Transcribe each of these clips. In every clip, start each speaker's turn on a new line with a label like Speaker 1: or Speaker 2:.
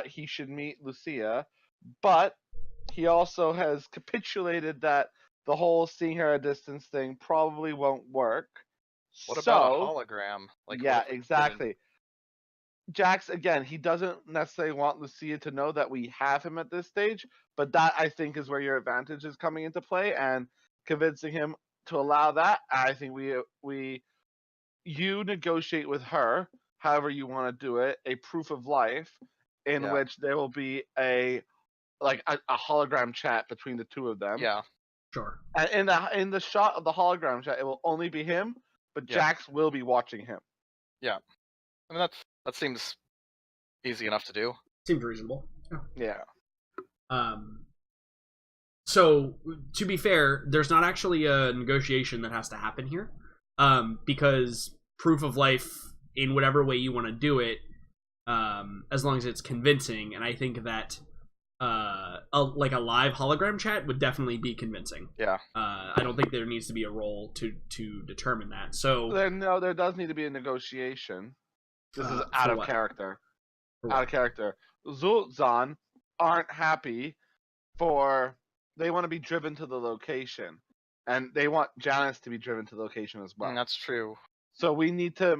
Speaker 1: he should meet Lucia, but he also has capitulated that the whole seeing her at a distance thing probably won't work.
Speaker 2: What about a hologram?
Speaker 1: Yeah, exactly. Jax, again, he doesn't necessarily want Lucia to know that we have him at this stage, but that, I think, is where your advantage is coming into play, and convincing him to allow that. I think you negotiate with her, however you want to do it, a proof of life in which there will be a hologram chat between the two of them.
Speaker 2: Yeah.
Speaker 3: Sure.
Speaker 1: And in the shot of the hologram chat, it will only be him, but Jax will be watching him.
Speaker 2: Yeah. I mean, that seems easy enough to do.
Speaker 3: Seems reasonable.
Speaker 1: Yeah.
Speaker 3: So, to be fair, there's not actually a negotiation that has to happen here, because proof of life, in whatever way you want to do it, as long as it's convincing, and I think that a live hologram chat would definitely be convincing.
Speaker 2: Yeah.
Speaker 3: I don't think there needs to be a roll to determine that. So
Speaker 1: there does need to be a negotiation. This is out of character. Out of character. Zul'Zan aren't happy they want to be driven to the location. And they want Janice to be driven to the location as well.
Speaker 2: That's true.
Speaker 1: So we need to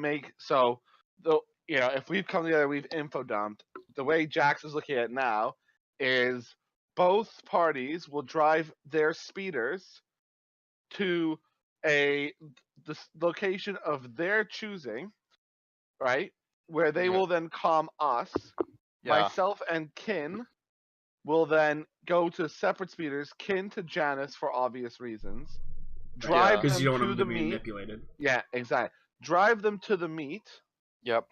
Speaker 1: if we've come together, we've info dumped. The way Jax is looking at it now is both parties will drive their speeders to the location of their choosing, right? Where they will then calm us. Yeah. Myself and Kin will then go to separate speeders. Kin to Janice for obvious reasons. Drive them
Speaker 3: you don't
Speaker 1: to
Speaker 3: want
Speaker 1: the
Speaker 3: them to be
Speaker 1: meet.
Speaker 3: Manipulated.
Speaker 1: Yeah, exactly. Drive them to the meet.
Speaker 2: Yep.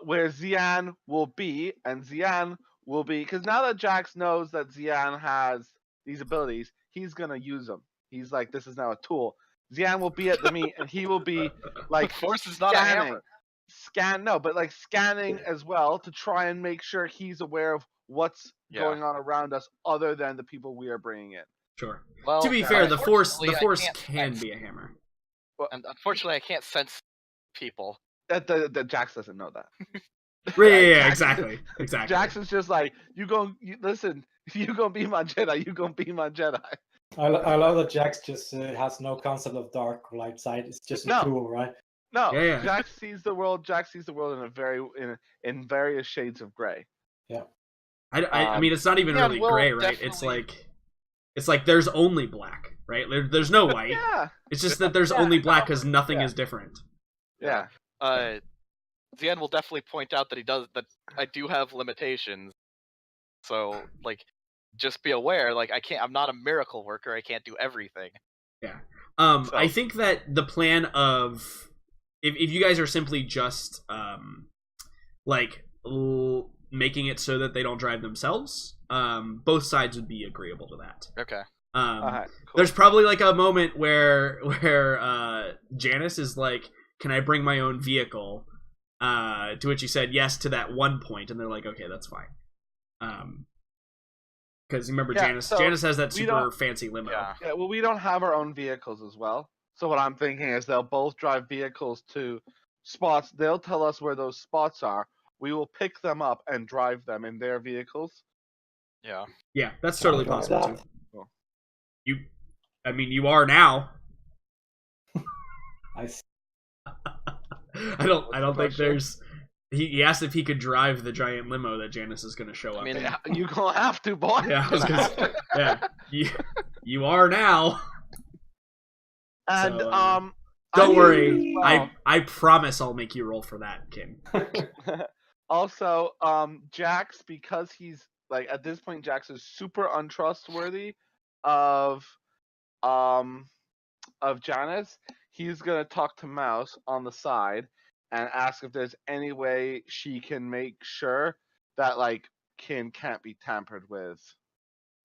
Speaker 1: Where Xian will be, and Xian will be, because now that Jax knows that Xian has these abilities, he's gonna use them. He's like, this is now a tool. Xian will be at the meet, and he will be like
Speaker 2: Force is not a hammer.
Speaker 1: Scanning as well to try and make sure he's aware of what's going on around us, other than the people we are bringing in.
Speaker 3: Sure.
Speaker 2: Well,
Speaker 3: to be fair, the force can be a hammer.
Speaker 2: Well, and unfortunately, I can't sense people.
Speaker 1: That Jax doesn't know that.
Speaker 3: Yeah, exactly.
Speaker 1: Jax is just like, listen, if you gonna be my Jedi, you gonna be my Jedi.
Speaker 4: I love that Jax just has no concept of dark or light side. It's just a tool, right?
Speaker 1: No, yeah. Jax sees the world in various shades of gray.
Speaker 4: Yeah.
Speaker 3: I mean, it's not even really gray, right? It's like there's only black, right? There's no white.
Speaker 1: Yeah.
Speaker 3: It's just that there's only black because nothing is different.
Speaker 1: Yeah.
Speaker 2: Xian will definitely point out that I do have limitations. So, just be aware, I'm not a miracle worker, I can't do everything.
Speaker 3: Yeah. I think that the plan of if you guys are simply just making it so that they don't drive themselves, both sides would be agreeable to that.
Speaker 2: Okay.
Speaker 1: Cool.
Speaker 3: There's probably a moment where Janice is like, "Can I bring my own vehicle?" To which he said yes to that one point, and they're like, "Okay, that's fine." Because remember, Janice has that super fancy limo.
Speaker 1: Yeah. Well, we don't have our own vehicles as well. So what I'm thinking is they'll both drive vehicles to spots. They'll tell us where those spots are. We will pick them up and drive them in their vehicles.
Speaker 2: Yeah.
Speaker 3: Yeah, that's totally possible too.
Speaker 1: Cool.
Speaker 3: You are now.
Speaker 4: I
Speaker 3: don't think there's. He asked if he could drive the giant limo that Janice is going to show up.
Speaker 1: I mean, you gonna have to, boy.
Speaker 3: Yeah, I was gonna say, you are now.
Speaker 1: And
Speaker 3: don't worry. I promise I'll make you roll for that, Kin.
Speaker 1: Also, Jax, because he's at this point, Jax is super untrustworthy of Janice. He's gonna talk to Mouse on the side and ask if there's any way she can make sure that Kin can't be tampered with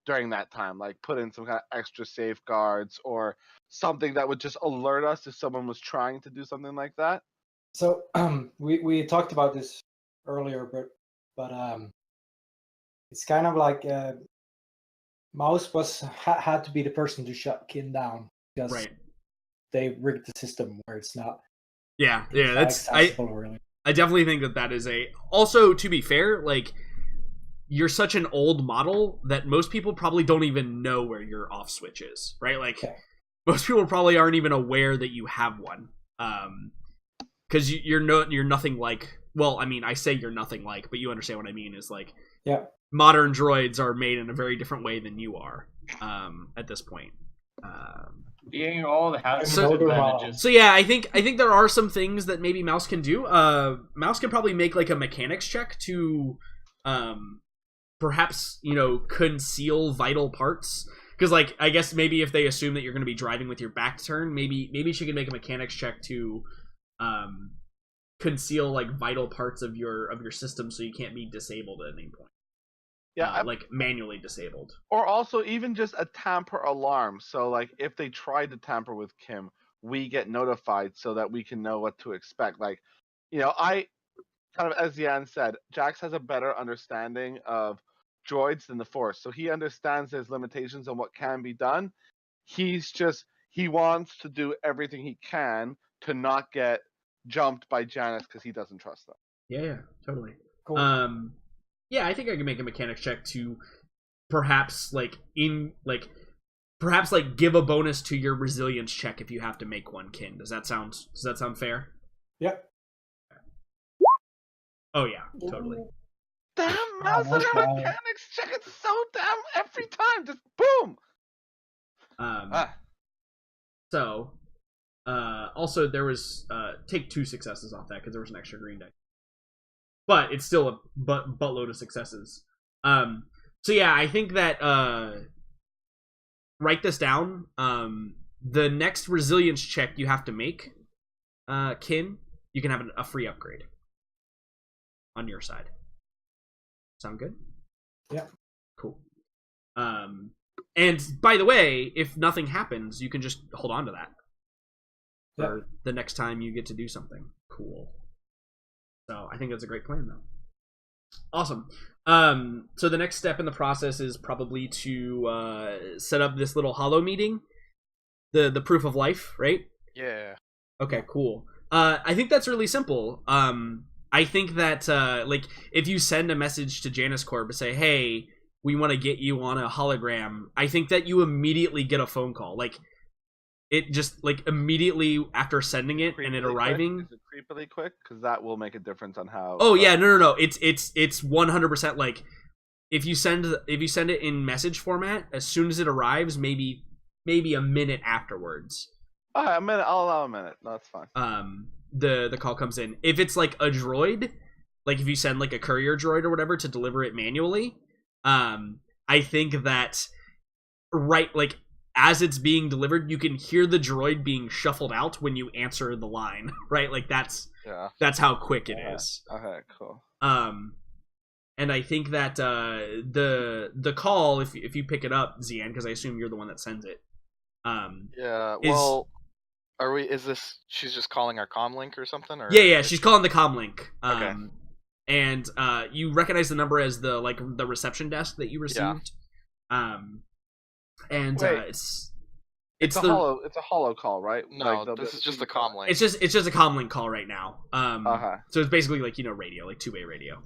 Speaker 1: during that time, put in some kind of extra safeguards or something that would just alert us if someone was trying to do something like that.
Speaker 4: So we talked about this earlier, but it's kind of like Mouse had to be the person to shut Kin down because they rigged the system where it's not.
Speaker 3: Yeah, that's
Speaker 4: really.
Speaker 3: I definitely think that is a. Also, to be fair, like, you're such an old model that most people probably don't even know where your off switch is, right? Like, most people probably aren't even aware that you have one. Because you're nothing like. Well, I mean, I say you're nothing like, but you understand what I mean. Is like, modern droids are made in a very different way than you are. At this point.
Speaker 5: Being old has
Speaker 3: So-
Speaker 5: advantages.
Speaker 3: So yeah, I think there are some things that maybe Mouse can do. Mouse can probably make like a mechanics check to, perhaps conceal vital parts. Because like I guess maybe if they assume that you're going to be driving with your back turned, maybe she can make a mechanics check to, conceal like vital parts of your system so you can't be disabled at any point.
Speaker 1: Yeah,
Speaker 3: like manually disabled.
Speaker 1: or also even just a tamper alarm. So like if they try to tamper with Kim, we get notified so that we can know what to expect. Like, I kind of, as Yan said, Jax has a better understanding of droids than the Force, so he understands there's limitations on what can be done. He wants to do everything he can to not get jumped by Janice because he doesn't trust them.
Speaker 3: Yeah, totally.
Speaker 4: Cool.
Speaker 3: Yeah, I think I can make a mechanics check to perhaps give a bonus to your resilience check if you have to make one, Kin. Does that sound fair?
Speaker 4: Yep.
Speaker 3: Oh yeah, totally.
Speaker 1: Damn, Mouse,
Speaker 4: that's
Speaker 1: that
Speaker 4: bad.
Speaker 1: mechanics check it so damn every time, just boom.
Speaker 3: So, also there was take 2 successes off that because there was an extra green die. But it's still a buttload of successes. So yeah, I think that write this down. The next resilience check you have to make, Kin, you can have a free upgrade on your side. Sound good?
Speaker 4: Yeah.
Speaker 3: Cool. And by the way, if nothing happens, you can just hold on to that for the next time you get to do something cool. So I think that's a great plan, though. Awesome. So the next step in the process is probably to set up this little holo meeting, the proof of life, right?
Speaker 2: Yeah.
Speaker 3: Okay, cool. I think that's really simple. I think that if you send a message to Janus Corp and say, "Hey, we want to get you on a hologram," I think that you immediately get a phone call. Like, it just immediately after sending it and it arriving.
Speaker 1: Is it creepily quick? Because that will make a difference on how.
Speaker 3: Oh yeah, no. It's 100% like if you send it in message format, as soon as it arrives, maybe a minute afterwards.
Speaker 1: A minute. I'll allow a minute. No, that's fine.
Speaker 3: The call comes in. If it's like a droid, like if you send like a courier droid or whatever to deliver it manually, I think that as it's being delivered, you can hear the droid being shuffled out when you answer the line, right? Like that's how quick it is.
Speaker 1: Okay, cool.
Speaker 3: And I think that the call, if you pick it up, Zian, because I assume you're the one that sends it.
Speaker 2: Yeah. Well, are we? Is this? She's just calling our comm link or something? Or
Speaker 3: Yeah. She's calling the comm link.
Speaker 2: Okay.
Speaker 3: And you recognize the number as the reception desk that you received.
Speaker 2: Yeah.
Speaker 3: And
Speaker 1: Wait.
Speaker 3: it's
Speaker 1: a holo call, right?
Speaker 2: No, this is just the comm link.
Speaker 3: It's just a comm link call right now.
Speaker 1: Uh-huh.
Speaker 3: So it's basically radio, like 2-way radio.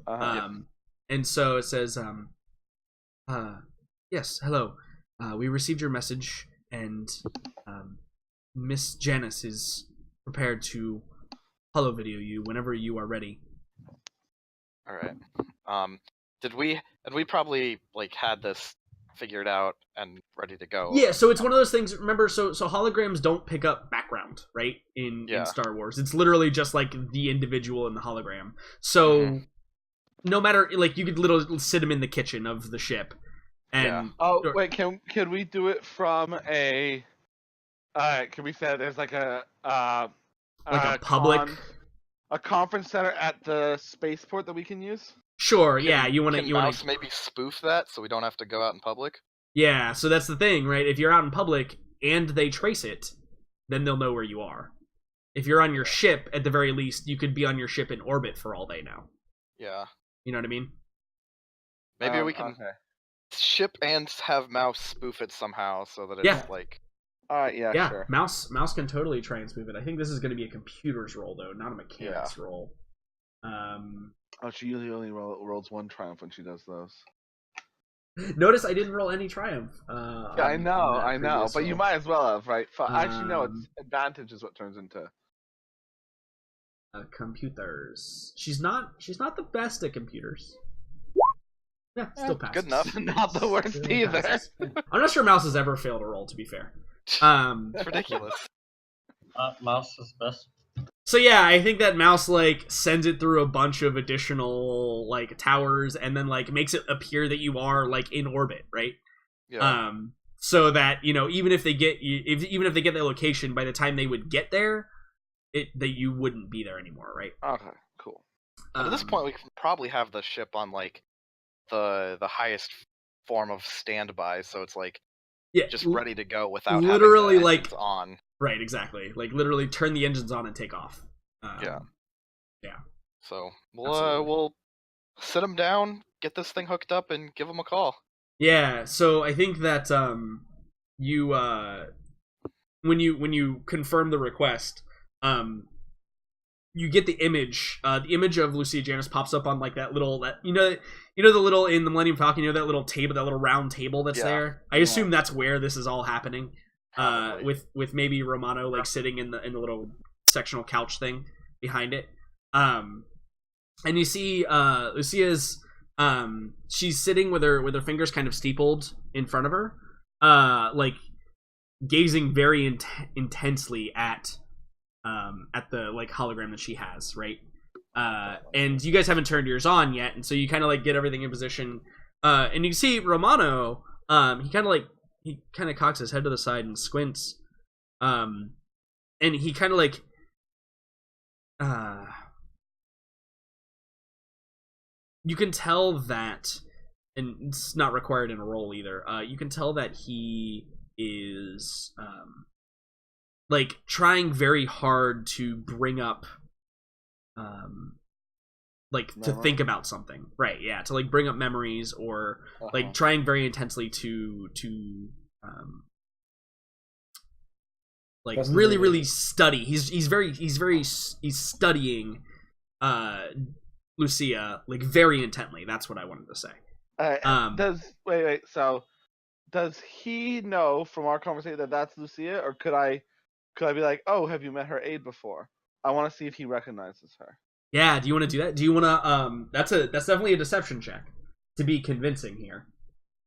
Speaker 3: And so it says, yes, hello. We received your message, and Miss Janice is prepared to holo video you whenever you are ready.
Speaker 2: All right. We probably had this figured out and ready to go.
Speaker 3: Yeah, so it's one of those things. Remember, so holograms don't pick up background, right? In Star Wars, it's literally just like the individual in the hologram. So no matter you could literally sit him in the kitchen of the ship. And
Speaker 1: wait, can we do it from a? Can we say there's like a
Speaker 3: public
Speaker 1: a conference center at the spaceport that we can use?
Speaker 3: Sure, yeah, you want
Speaker 2: to maybe spoof that so we don't have to go out in public?
Speaker 3: Yeah, so that's the thing, right? If you're out in public and they trace it, then they'll know where you are. If you're on your ship, at the very least, you could be on your ship in orbit for all they know.
Speaker 2: Yeah.
Speaker 3: You know what I mean?
Speaker 2: Maybe we can ship and have Mouse spoof it somehow so that it's
Speaker 1: yeah, sure.
Speaker 3: Mouse can totally try and spoof it. I think this is going to be a computer's role, though, not a mechanic's role.
Speaker 1: Oh, she usually only rolls one triumph when she does those.
Speaker 3: Notice I didn't roll any triumph.
Speaker 1: Yeah, I know, but you might as well have, right? Actually, no, it's advantage is what turns into.
Speaker 3: Computers. She's not the best at computers. Yeah, still passes.
Speaker 2: Good enough.
Speaker 1: Not the worst
Speaker 3: Still
Speaker 1: either.
Speaker 3: passes. I'm not sure Mouse has ever failed a roll, to be fair.
Speaker 2: It's ridiculous.
Speaker 5: Mouse is best.
Speaker 3: So yeah, I think that Mouse like sends it through a bunch of additional like towers, and then like makes it appear that you are like in orbit, right?
Speaker 2: Yeah.
Speaker 3: So that even if they get their location, by the time they would get there, that you wouldn't be there anymore, right?
Speaker 1: Okay, cool.
Speaker 2: But at this point, we can probably have the ship on like the highest form of standby, so it's like just ready to go without
Speaker 3: literally
Speaker 2: having the
Speaker 3: like
Speaker 2: engines on.
Speaker 3: Right, exactly. Like literally turn the engines on and take off.
Speaker 2: Yeah.
Speaker 3: Yeah.
Speaker 2: So we'll sit them down, get this thing hooked up, and give them a call.
Speaker 3: Yeah. So I think that you when you confirm the request, you get the image. The image of Lucia Janice pops up on like that little the little in the Millennium Falcon, that little table, that little round table that's there. I assume that's where this is all happening. With maybe Romano like sitting in the little sectional couch thing behind it. And you see Lucia's she's sitting with her fingers kind of steepled in front of her, like gazing very intensely at the like hologram that she has, right? And you guys haven't turned yours on yet, and so you kind of like get everything in position, and you see Romano, he kind of cocks his head to the side and squints, and he kind of like you can tell that, and it's not required in a roll either, you can tell that he is like trying very hard to bring up like to think about something, right? Yeah, to like bring up memories, or like trying very intensely to like really study. He's studying Lucia like very intently. That's what I wanted to say.
Speaker 1: So does he know from our conversation that that's Lucia, or could I be like, oh, have you met her aide before? I want to see if he recognizes her.
Speaker 3: Yeah, do you want to do that? Do you want to that's definitely a deception check to be convincing here.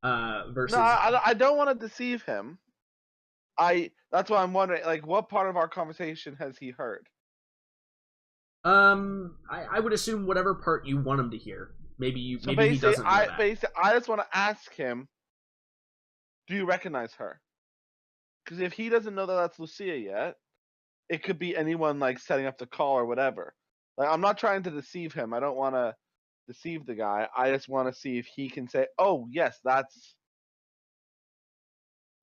Speaker 3: Versus
Speaker 1: No, I don't want to deceive him. That's why I'm wondering, like, what part of our conversation has he heard?
Speaker 3: I would assume whatever part you want him to hear. Maybe he doesn't know that.
Speaker 1: Basically, I just want to ask him, do you recognize her? Because if he doesn't know that that's Lucia yet, it could be anyone like setting up the call or whatever. Like, I'm not trying to deceive him. I don't want to deceive the guy. I just want to see if he can say, oh, yes, that's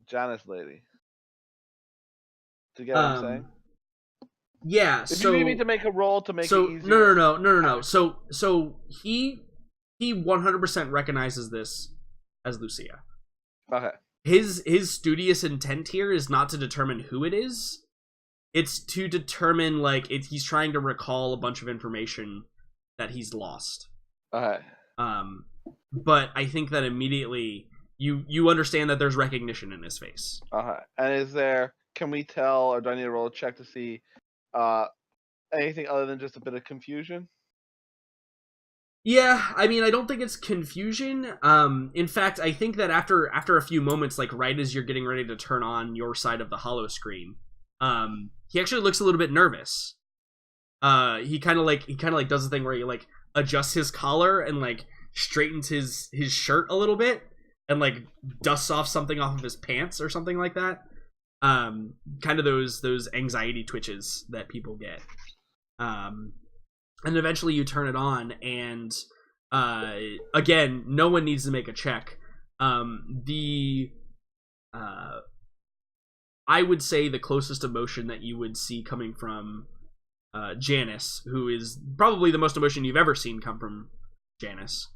Speaker 1: Janice lady. Do you get what I'm saying?
Speaker 3: Yeah,
Speaker 1: if you need me to make a roll to make it easier.
Speaker 3: No. So he 100% recognizes this as Lucia.
Speaker 1: Okay.
Speaker 3: His studious intent here is not to determine who it is. It's to determine, like, he's trying to recall a bunch of information that he's lost.
Speaker 1: Okay.
Speaker 3: But I think that immediately you understand that there's recognition in his face.
Speaker 1: Okay. And can we tell, or do I need to roll a check to see anything other than just a bit of confusion?
Speaker 3: Yeah, I mean, I don't think it's confusion. In fact, I think that after a few moments, like right as you're getting ready to turn on your side of the holo screen, he actually looks a little bit nervous. He kind of like does the thing where he like adjusts his collar and like straightens his shirt a little bit and like dusts off something off of his pants or something like that. Kind of those anxiety twitches that people get. And eventually you turn it on, and again, no one needs to make a check. I would say the closest emotion that you would see coming from Janice, who is probably the most emotion you've ever seen come from Janice,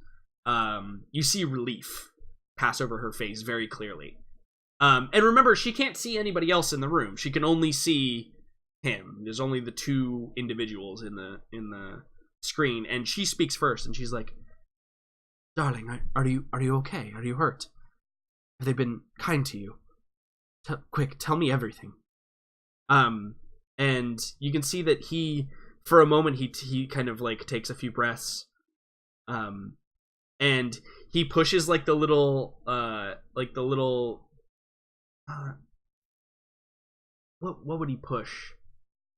Speaker 3: you see relief pass over her face very clearly. And remember, she can't see anybody else in the room. She can only see him. There's only the two individuals in the screen, and she speaks first, and she's like, "Darling, are you okay? Are you hurt? Have they been kind to you? Quick, tell me everything." And you can see that he, for a moment, he kind of like takes a few breaths, and he pushes like the little what would he push?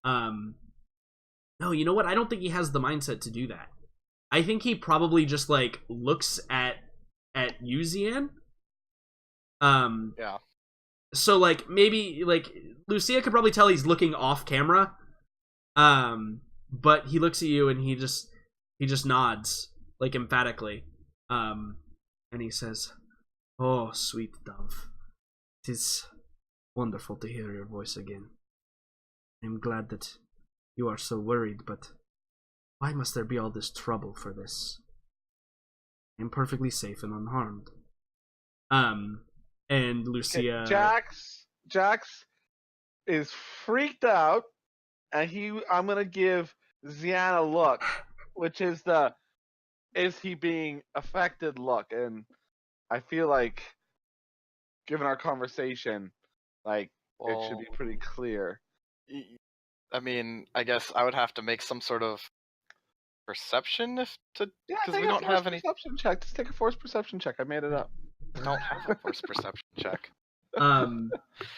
Speaker 3: No, you know what? I don't think he has the mindset to do that. I think he probably just like looks at you, Zian.
Speaker 2: Yeah.
Speaker 3: So like maybe like Lucia could probably tell he's looking off camera. But he looks at you and he just nods like emphatically. And he says, "Oh, sweet dove. It is wonderful to hear your voice again. I'm glad that you are so worried, but why must there be all this trouble for this? I'm perfectly safe and unharmed." And Lucia...
Speaker 1: Jax is freaked out, and I'm gonna give Zian a look, which is the "is he being affected" look, and I feel like, given our conversation, like it should be pretty clear.
Speaker 2: I mean, I guess I would have to make some sort of perception because we don't have any
Speaker 1: perception check. Just take a forced perception check. I made it up.
Speaker 2: We don't have a forced perception check.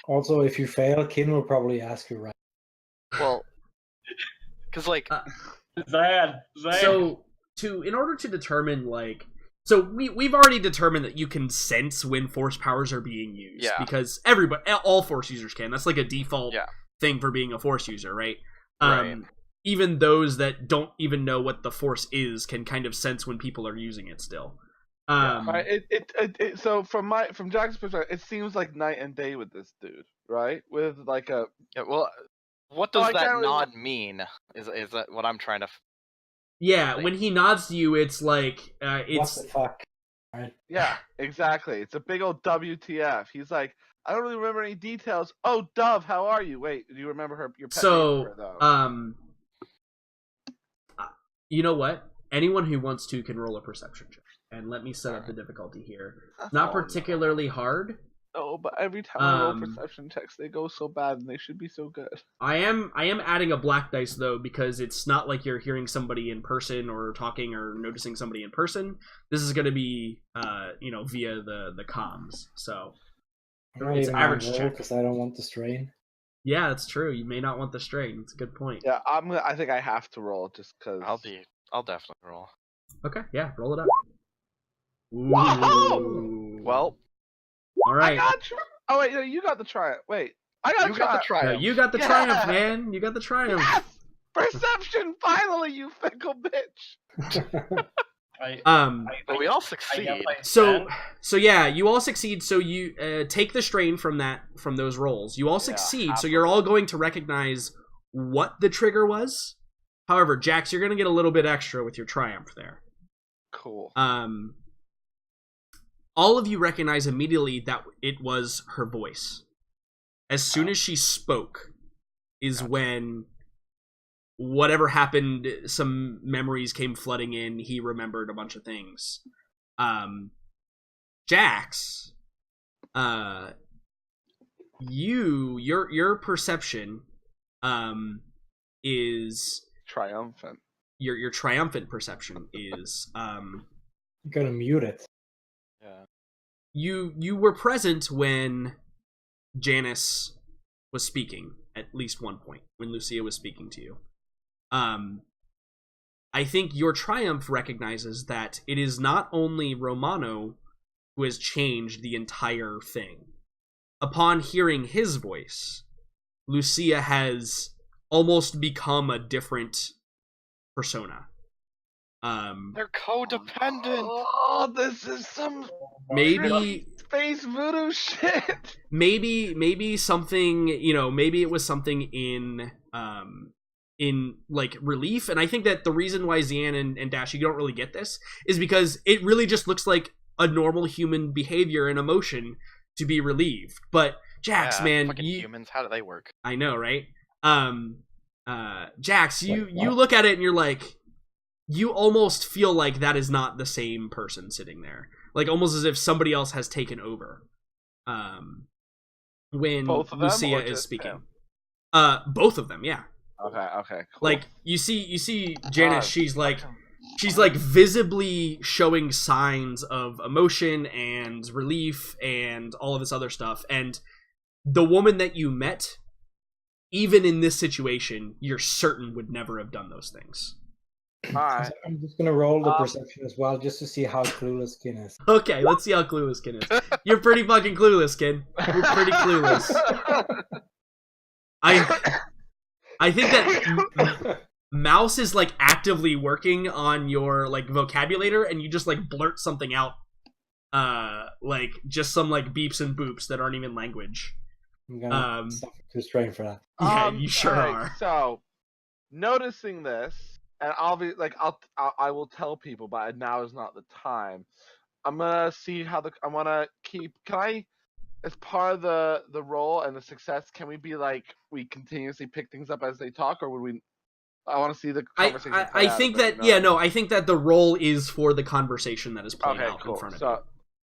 Speaker 4: Also, if you fail, Kin will probably ask you right.
Speaker 2: Well, because like
Speaker 5: Zan.
Speaker 3: So in order to determine like, so we've already determined that you can sense when force powers are being used, because all force users can. That's like a default thing for being a force user, right?
Speaker 2: Right.
Speaker 3: Even those that don't even know what the force is can kind of sense when people are using it still.
Speaker 1: Right. So from Jack's perspective, it seems like night and day with this dude, right? With like a
Speaker 2: well, what does that nod mean? Is that what I'm trying to?
Speaker 3: Yeah, like, when he nods to you, it's like it's
Speaker 4: what the fuck, right?
Speaker 1: Yeah, exactly. It's a big old WTF. He's like, "I don't really remember any details." "Oh, Dove, how are you?" "Wait, do you remember your pet name for her, though?"
Speaker 3: You know what? Anyone who wants to can roll a perception check. And let me set up the difficulty here. Not particularly hard.
Speaker 1: No, but every time I roll perception checks, they go so bad, and they should be so good.
Speaker 3: I am adding a black dice, though, because it's not like you're hearing somebody in person or talking or noticing somebody in person. This is going to be, via the comms. So it's average check.
Speaker 4: Because I don't want the strain.
Speaker 3: Yeah, that's true. You may not want the strain. It's a good point.
Speaker 1: Yeah, I think I have to roll just because.
Speaker 2: I'll definitely roll.
Speaker 3: Okay, yeah, roll it up.
Speaker 1: Whoa!
Speaker 2: Well,
Speaker 3: all right.
Speaker 1: Oh wait, no, you got the triumph. Wait, I got the triumph.
Speaker 3: No, you got the triumph, man. You got the triumph.
Speaker 1: Yes! Perception, finally, you fickle bitch.
Speaker 2: But we all succeed.
Speaker 3: So yeah, you all succeed. So you take the strain from those rolls. You all succeed. So you're all going to recognize what the trigger was. However, Jax, you're going to get a little bit extra with your triumph there.
Speaker 1: Cool.
Speaker 3: All of you recognize immediately that it was her voice. As soon as she spoke is when whatever happened, some memories came flooding in. He remembered a bunch of things. Jax, your perception is
Speaker 1: triumphant.
Speaker 3: Your triumphant perception is
Speaker 4: You gotta mute it.
Speaker 2: Yeah.
Speaker 3: You were present when Janice was speaking at least one point, when Lucia was speaking to you. I think your triumph recognizes that it is not only Romano who has changed the entire thing. Upon hearing his voice, Lucia has almost become a different persona.
Speaker 2: They're codependent.
Speaker 1: Oh, this is some
Speaker 3: maybe
Speaker 1: space voodoo shit.
Speaker 3: Maybe something, maybe it was something in like relief. And I think that the reason why Zian and Dash, you don't really get this, is because it really just looks like a normal human behavior and emotion to be relieved. But Jax, man,
Speaker 2: humans, how do they work?
Speaker 3: I know, right? Jax, you look at it and you're like, you almost feel like that is not the same person sitting there, like almost as if somebody else has taken over. When
Speaker 1: Both of them,
Speaker 3: Lucia
Speaker 1: or
Speaker 3: is
Speaker 1: just
Speaker 3: speaking.
Speaker 1: him?
Speaker 3: Both of them, yeah.
Speaker 1: Okay, cool.
Speaker 3: Like you see Janice,
Speaker 1: God,
Speaker 3: she's like visibly showing signs of emotion and relief and all of this other stuff. And the woman that you met, even in this situation, you're certain would never have done those things.
Speaker 1: Alright.
Speaker 4: I'm just gonna roll the perception as well, just to see how clueless Kin is.
Speaker 3: Okay, let's see how clueless Kin is. You're pretty fucking clueless, Kin. You're pretty clueless. I think that Mouse is like actively working on your like vocabulary, and you just like blurt something out, like just some like beeps and boops that aren't even language.
Speaker 4: I'm gonna suffer too strain for that.
Speaker 3: Yeah, you sure are.
Speaker 1: So, noticing this, and I will tell people, but now is not the time. I'm gonna see how I wanna keep. Can I, as part of the role and the success, can we be like we continuously pick things up as they talk, or would we? I want to see the conversation.
Speaker 3: I think that I think that the role is for the conversation that is playing out in front of you.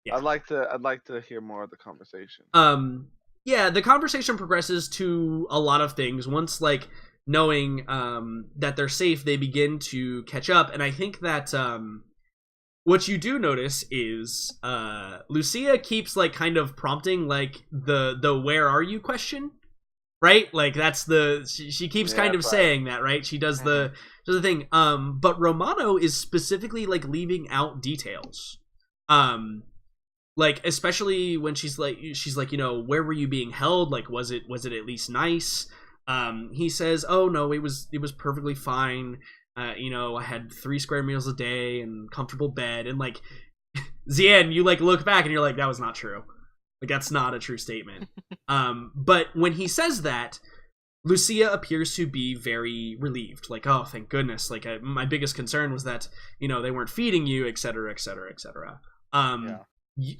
Speaker 1: Yeah. I'd like to hear more of the conversation.
Speaker 3: Yeah, the conversation progresses to a lot of things. Once like knowing that they're safe, they begin to catch up, and I think that what you do notice is Lucia keeps like kind of prompting like the where are you question, right? Like that's she keeps kind of saying that, right? She does the thing. But Romano is specifically like leaving out details. Like especially when she's like, you know, where were you being held? Like was it at least nice? He says, oh no, it was perfectly fine. You know, I had 3 square meals a day and comfortable bed, and like Zian, you like look back and you're like, that was not true. Like that's not a true statement. But when he says that, Lucia appears to be very relieved. Like, oh, thank goodness. Like my biggest concern was that, you know, they weren't feeding you, etc., etc., etc.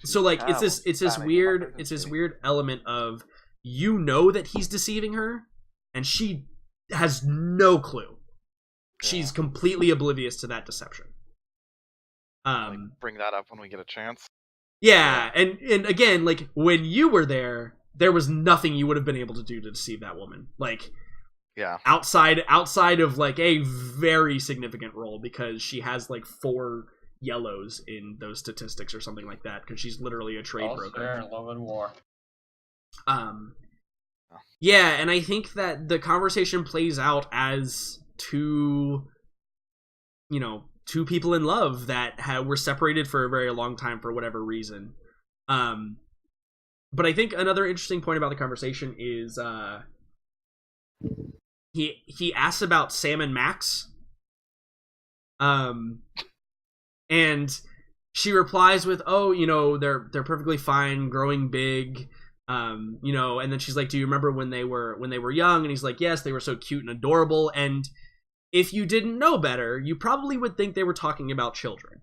Speaker 3: So like it's this weird element of, you know, that he's deceiving her, and she has no clue. She's completely oblivious to that deception.
Speaker 2: Bring that up when we get a chance.
Speaker 3: Yeah, and again, like when you were there was nothing you would have been able to do to deceive that woman. Like,
Speaker 2: yeah,
Speaker 3: outside of like a very significant role, because she has like 4 yellows in those statistics or something like that, because she's literally a trade broker.
Speaker 5: Fair, love and war.
Speaker 3: Yeah, and I think that the conversation plays out as two people in love that were separated for a very long time for whatever reason. But I think another interesting point about the conversation is he asks about Sam and Max. And she replies with, oh, you know, they're perfectly fine, growing big. You know, and then she's like, do you remember when they were young? And he's like, yes, they were so cute and adorable. And if you didn't know better, you probably would think they were talking about children.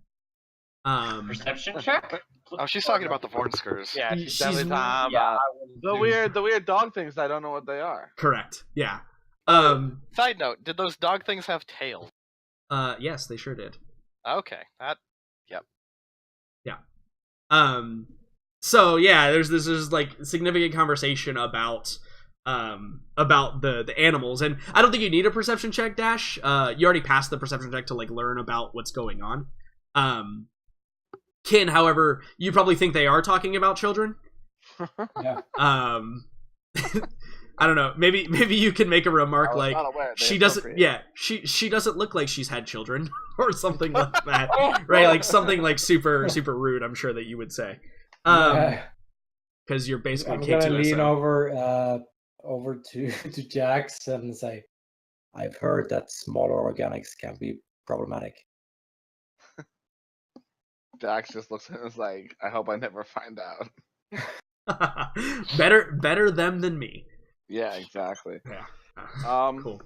Speaker 5: Perception check?
Speaker 2: Oh, she's talking about the Vornskers.
Speaker 1: Yeah, she's definitely talking about the weird dog things. I don't know what they are.
Speaker 3: Correct. Yeah.
Speaker 2: Side note: did those dog things have tails?
Speaker 3: Yes, they sure did.
Speaker 2: Okay. Yep.
Speaker 3: Yeah. So yeah, there's like significant conversation about the animals, and I don't think you need a perception check, Dash. You already passed the perception check to like learn about what's going on. Kin, however, you probably think they are talking about children.
Speaker 4: Yeah.
Speaker 3: I don't know. Maybe you can make a remark like she doesn't. Yeah, she doesn't look like she's had children or something like that, right? Like something like super rude. I'm sure that you would say, because you're basically
Speaker 4: I'm
Speaker 3: K2SO.
Speaker 4: gonna lean over to Jax and say, I've heard that smaller organics can be problematic.
Speaker 1: Jax just looks at him and is like, I hope I never find out.
Speaker 3: better them than me.
Speaker 1: Yeah, exactly.
Speaker 3: Yeah.
Speaker 1: Cool.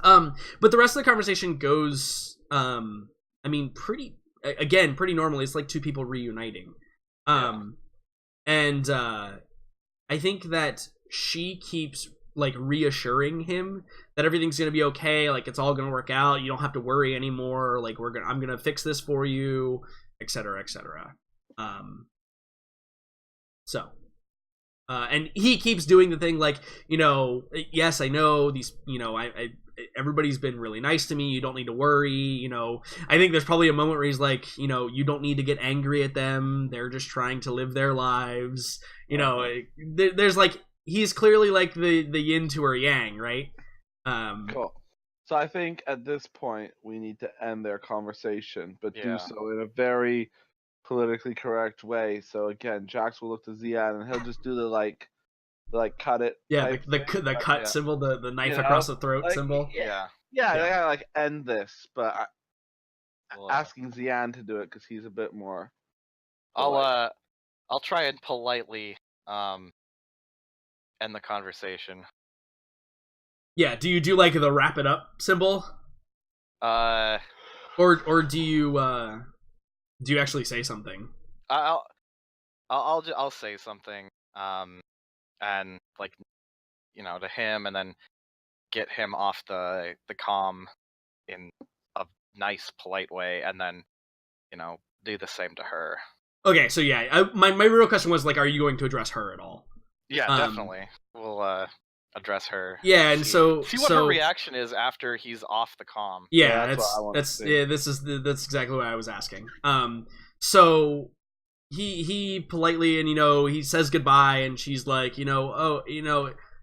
Speaker 3: But the rest of the conversation goes, I mean, pretty normally. It's like 2 people reuniting. And I think that she keeps like reassuring him that everything's gonna be okay, like it's all gonna work out, you don't have to worry anymore, like I'm gonna fix this for you, etc., etc. So and he keeps doing the thing like, yes, I know these, I everybody's been really nice to me, you don't need to worry, I think there's probably a moment where he's like, you don't need to get angry at them, they're just trying to live their lives, there's like, he's clearly like the yin to her yang, right?
Speaker 1: Cool. So I think at this point we need to end their conversation, but do so in a very politically correct way. So again, Jax will look to Zian and he'll just do the cut it.
Speaker 3: Yeah, the cut symbol, the knife across the throat symbol.
Speaker 1: Yeah, they gotta like end this, but asking Zian to do it because he's a bit more.
Speaker 2: I'll try and politely end the conversation.
Speaker 3: Yeah, do you do like the wrap it up symbol? Or do you actually say something?
Speaker 2: I'll say something, and like, to him, and then get him off the comm in a nice, polite way, and then, do the same to her.
Speaker 3: Okay, so yeah, my real question was like, are you going to address her at all?
Speaker 2: Yeah, definitely. We'll address her.
Speaker 3: Yeah, and
Speaker 2: see what her reaction is after he's off the comm.
Speaker 3: Yeah, that's exactly what I was asking. So he politely, and he says goodbye, and she's like, no,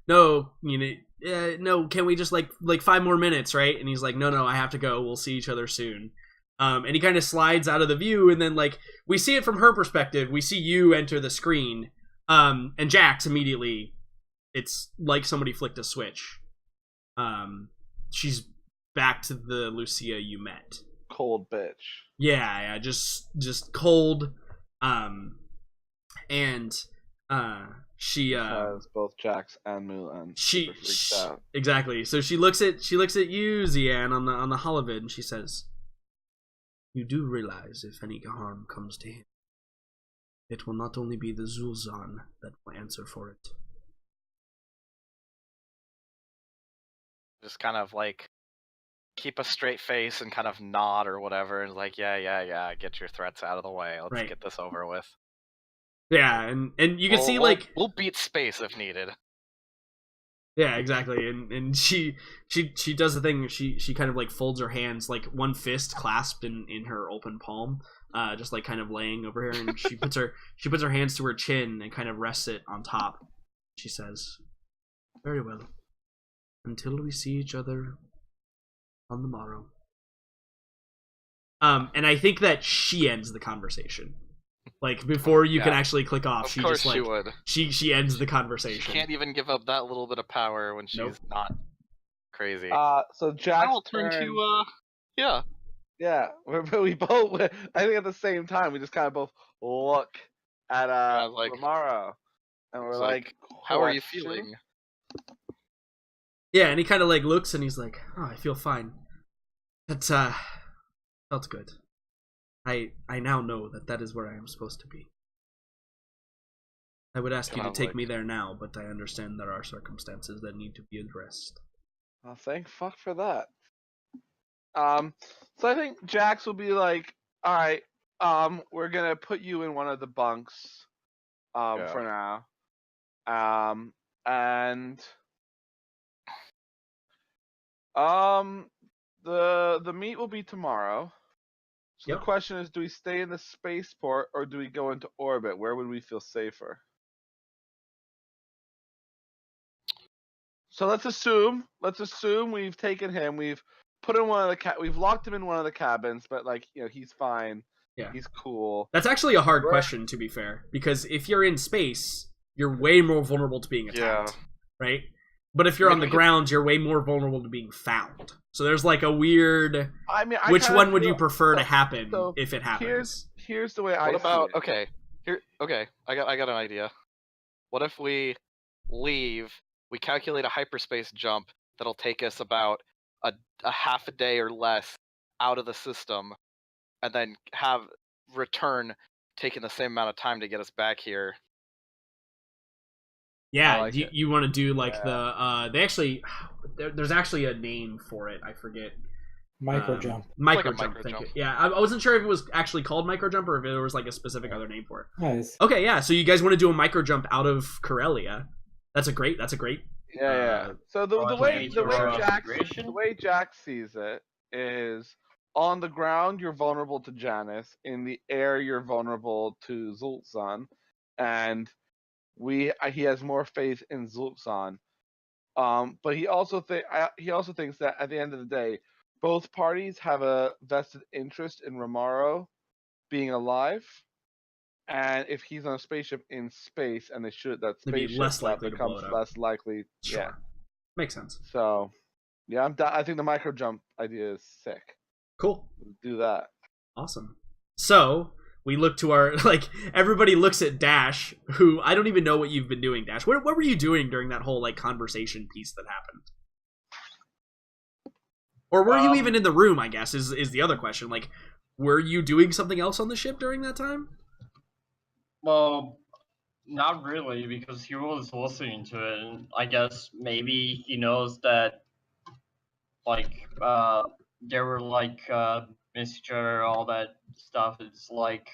Speaker 3: no, can we just like 5 more minutes, right? And he's like, no, I have to go, we'll see each other soon. And he kind of slides out of the view, and then like we see it from her perspective, we see you enter the screen, and Jax immediately, it's like somebody flicked a switch. She's back to the Lucia you met.
Speaker 1: Cold bitch.
Speaker 3: Yeah, just cold. And she
Speaker 1: has both Jax and Mulan.
Speaker 3: She out. Exactly. So she looks at you, Zian, on the holovid, and she says, "You do realize if any harm comes to him, it will not only be the Zul'Zan that will answer for it."
Speaker 2: Just kind of like keep a straight face and kind of nod or whatever, and like, yeah, get your threats out of the way. Let's get this over with.
Speaker 3: Yeah, and you can see like
Speaker 2: we'll beat space if needed.
Speaker 3: Yeah, exactly. And she does the thing. She kind of like folds her hands, like one fist clasped in her open palm, just like kind of laying over here, and she puts her hands to her chin and kind of rests it on top. She says, "Very well. Until we see each other on the morrow." And I think that she ends the conversation. Like before you can actually click off, she just like she ends the conversation.
Speaker 2: She can't even give up that little bit of power when she's not crazy.
Speaker 1: So Jax
Speaker 2: will turn to yeah.
Speaker 1: We both, I think at the same time, we just kind of both look at Romaro, and we're like,
Speaker 2: "How are you feeling?"
Speaker 3: Yeah, and he kind of like looks and he's like, "Oh, I feel fine. That felt good. I now know that is where I am supposed to be. I would ask you to take me there now, but I understand there are circumstances that need to be addressed."
Speaker 1: Well, thank fuck for that. So I think Jax will be like, "All right, we're gonna put you in one of the bunks, for now, and the meet will be tomorrow. So the question is, do we stay in the spaceport or do we go into orbit? Where would we feel safer?" So let's assume we've taken him, we've put in one of the we've locked him in one of the cabins, but like, he's fine. Yeah. He's cool.
Speaker 3: That's actually a hard question, to be fair, because if you're in space, you're way more vulnerable to being attacked, right? But if you're on the ground, you're way more vulnerable to being found. So there's like a weird. Which one would you prefer to happen if it happens?
Speaker 1: Here's the way I.
Speaker 2: What about okay? I got an idea. What if we leave? We calculate a hyperspace jump that'll take us about a half a day or less out of the system, and then have return taking the same amount of time to get us back here.
Speaker 3: Yeah,
Speaker 1: like it.
Speaker 3: you want to do like
Speaker 1: Yeah.
Speaker 3: the they actually there's actually a name for it. I forget.
Speaker 4: Micro jump.
Speaker 3: Micro
Speaker 2: Like a
Speaker 3: jump.
Speaker 2: micro
Speaker 3: Thank
Speaker 2: jump.
Speaker 3: you. Yeah, I wasn't sure if it was actually called micro jump or if there was like a specific other name for it.
Speaker 4: Nice.
Speaker 3: Okay, yeah. So you guys want to do a micro jump out of Corellia? That's a great.
Speaker 1: Yeah. So the way
Speaker 5: integration?
Speaker 1: Jack sees it is on the ground you're vulnerable to Janice. In the air you're vulnerable to Zulzan, and he has more faith in Zulzan. But he also thinks that at the end of the day, both parties have a vested interest in Romaro being alive. And if he's on a spaceship in space and they shoot that
Speaker 3: They'd be
Speaker 1: spaceship,
Speaker 3: less
Speaker 1: that
Speaker 3: likely to blow
Speaker 1: becomes
Speaker 3: it up.
Speaker 1: less likely.
Speaker 3: Sure.
Speaker 1: Yeah.
Speaker 3: Makes sense.
Speaker 1: So, yeah, I think the micro jump idea is sick.
Speaker 3: Cool.
Speaker 1: Do that.
Speaker 3: Awesome. So we look to our everybody looks at Dash, who I don't even know what you've been doing, Dash. What were you doing during that whole conversation piece that happened? Or were you even in the room, I guess, is the other question. Like, were you doing something else on the ship during that time?
Speaker 5: Well, not really, because he was listening to it, and I guess maybe he knows that, there were, miss each other, all that stuff. It's like,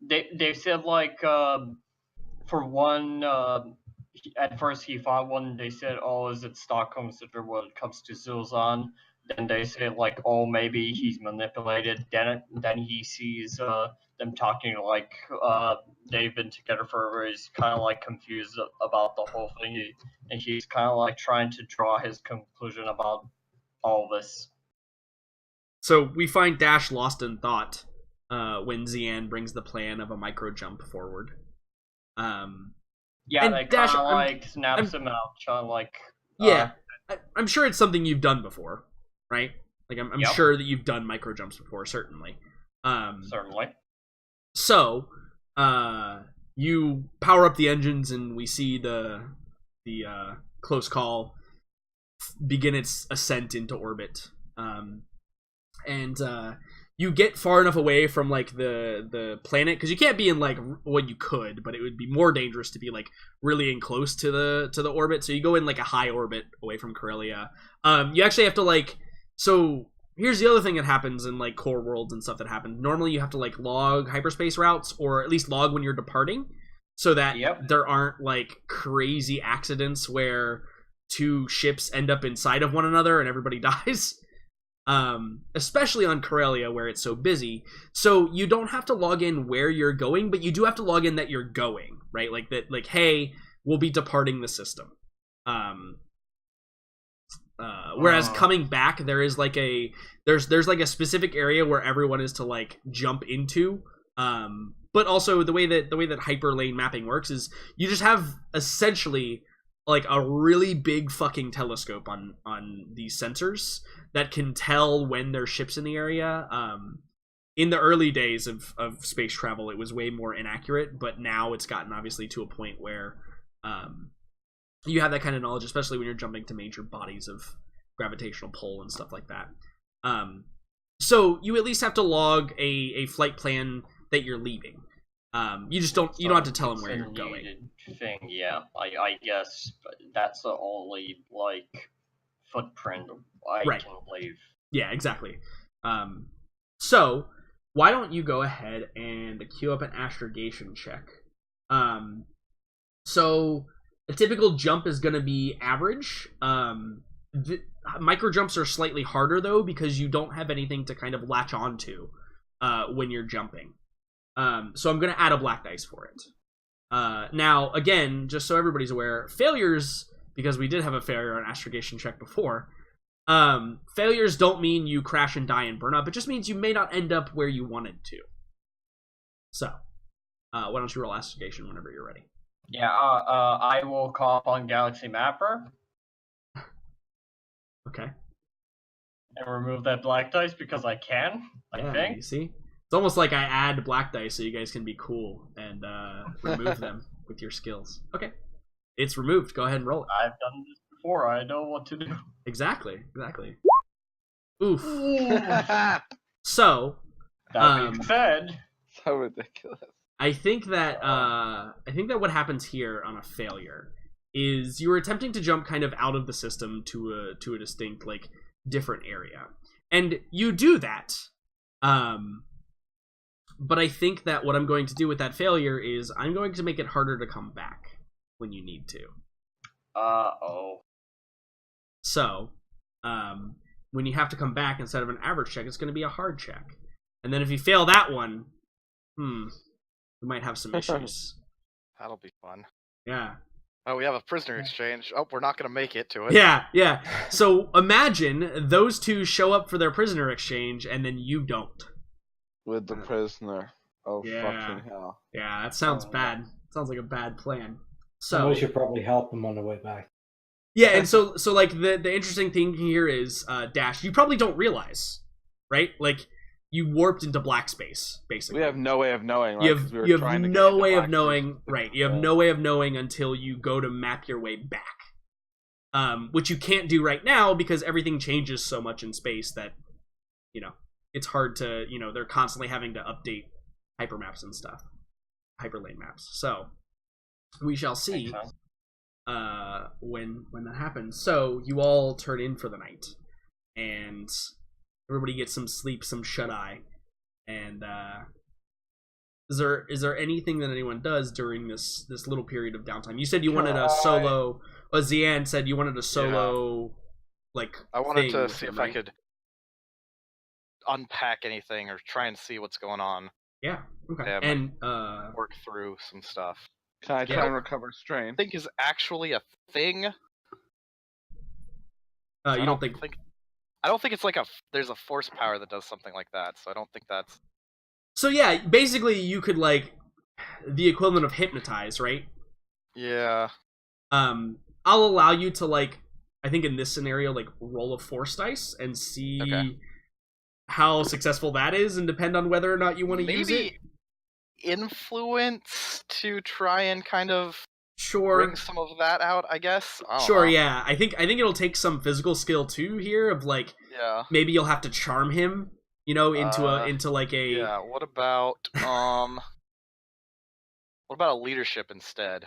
Speaker 5: they said, for one, at first he thought when they said, oh, is it Stockholm Syndrome when it comes to Zilzan? Then they say, oh, maybe he's manipulated. Then he sees them talking they've been together forever. He's kind of confused about the whole thing. And he's kind of trying to draw his conclusion about all this.
Speaker 3: So we find Dash lost in thought when Zian brings the plan of a micro jump forward.
Speaker 5: Yeah,
Speaker 3: and
Speaker 5: they
Speaker 3: Dash,
Speaker 5: kind of snaps him out.
Speaker 3: Yeah, I'm sure it's something you've done before, right? I'm
Speaker 5: Yep.
Speaker 3: sure that you've done micro jumps before, certainly.
Speaker 5: Certainly.
Speaker 3: So, you power up the engines, and we see the close call begin its ascent into orbit. And you get far enough away from the planet, because you can't be in you could, but it would be more dangerous to be really in close to the orbit. So you go in a high orbit away from Corellia. You actually have to so here's the other thing that happens in core worlds and stuff that happen. Normally you have to log hyperspace routes, or at least log when you're departing, so that there aren't crazy accidents where two ships end up inside of one another and everybody dies. Especially on Corellia where it's so busy. So you don't have to log in where you're going, but you do have to log in that you're going, right? Hey, we'll be departing the system. Whereas coming back, there is there's a specific area where everyone is to jump into. But also the way that hyperlane mapping works is you just have essentially a really big fucking telescope on these sensors that can tell when there's ships in the area. In the early days of space travel, it was way more inaccurate, but now it's gotten obviously to a point where you have that kind of knowledge, especially when you're jumping to major bodies of gravitational pull and stuff like that. So you at least have to log a flight plan that you're leaving. You don't have to tell them where you're going.
Speaker 5: Thing, yeah. I guess that's the only footprint I can leave.
Speaker 3: Yeah, exactly. So why don't you go ahead and queue up an astrogation check? So a typical jump is going to be average. Micro jumps are slightly harder though, because you don't have anything to kind of latch onto when you're jumping. So I'm going to add a black dice for it. Now, again, just so everybody's aware, failures, because we did have a failure on astrogation check before, failures don't mean you crash and die and burn up. It just means you may not end up where you wanted to. So, why don't you roll astrogation whenever you're ready?
Speaker 5: Yeah, I will call upon Galaxy Mapper.
Speaker 3: Okay.
Speaker 5: And remove that black dice because I can, I think.
Speaker 3: You see? It's almost like I add black dice so you guys can be cool and remove them with your skills. Okay. It's removed. Go ahead and roll it.
Speaker 5: I've done this before. I know what to do.
Speaker 3: Exactly. Oof. So,
Speaker 5: that being said,
Speaker 1: so ridiculous.
Speaker 3: I think that what happens here on a failure is you were attempting to jump kind of out of the system to a distinct, like, different area. And you do that. But I think that what I'm going to do with that failure is I'm going to make it harder to come back when you need to.
Speaker 5: Uh-oh.
Speaker 3: So, when you have to come back instead of an average check, it's going to be a hard check. And then if you fail that one, we might have some issues.
Speaker 2: That'll be fun.
Speaker 3: Yeah.
Speaker 2: Oh, we have a prisoner exchange. Oh, we're not going to make it to it.
Speaker 3: Yeah. So imagine those two show up for their prisoner exchange, and then you don't.
Speaker 1: With the prisoner. Oh,
Speaker 3: Yeah.
Speaker 1: fucking hell.
Speaker 3: Yeah, that sounds bad. Sounds like a bad plan. So
Speaker 4: Somebody should probably help him on the way back.
Speaker 3: yeah, and so like the interesting thing here is Dash, you probably don't realize, right? Like you warped into black space, basically.
Speaker 1: We have no way of knowing. Right?
Speaker 3: You have no way of knowing, right? You have no way of knowing until you go to map your way back, which you can't do right now because everything changes so much in space that it's hard to they're constantly having to update hypermaps and stuff, hyperlane maps. So we shall see when that happens. So you all turn in for the night, and everybody gets some sleep, some shut eye. And is there anything that anyone does during this little period of downtime? You said you wanted a solo. Zian said you wanted a solo. Like
Speaker 2: I wanted to
Speaker 3: thing
Speaker 2: see if
Speaker 3: right?
Speaker 2: I could unpack anything or try and see what's going on.
Speaker 3: Yeah. Okay.
Speaker 2: Yeah,
Speaker 3: And
Speaker 2: work through some stuff.
Speaker 1: Can I try
Speaker 2: Yeah.
Speaker 1: and recover strain?
Speaker 2: I think is actually a thing.
Speaker 3: you
Speaker 2: I
Speaker 3: don't think?
Speaker 2: I don't think it's like there's a force power that does something like that. So I don't think that's.
Speaker 3: So yeah, basically you could like the equivalent of hypnotize, right?
Speaker 2: Yeah.
Speaker 3: I'll allow you to like, I think in this scenario, like roll a force dice and see how successful that is, and depend on whether or not you want to use it.
Speaker 2: Maybe influence to try and kind of
Speaker 3: Sure.
Speaker 2: bring some of that out, I guess. I don't
Speaker 3: Sure,
Speaker 2: know.
Speaker 3: yeah. I think it'll take some physical skill too here of like
Speaker 2: Yeah.
Speaker 3: maybe you'll have to charm him, into like a
Speaker 2: Yeah. What about what about a leadership instead?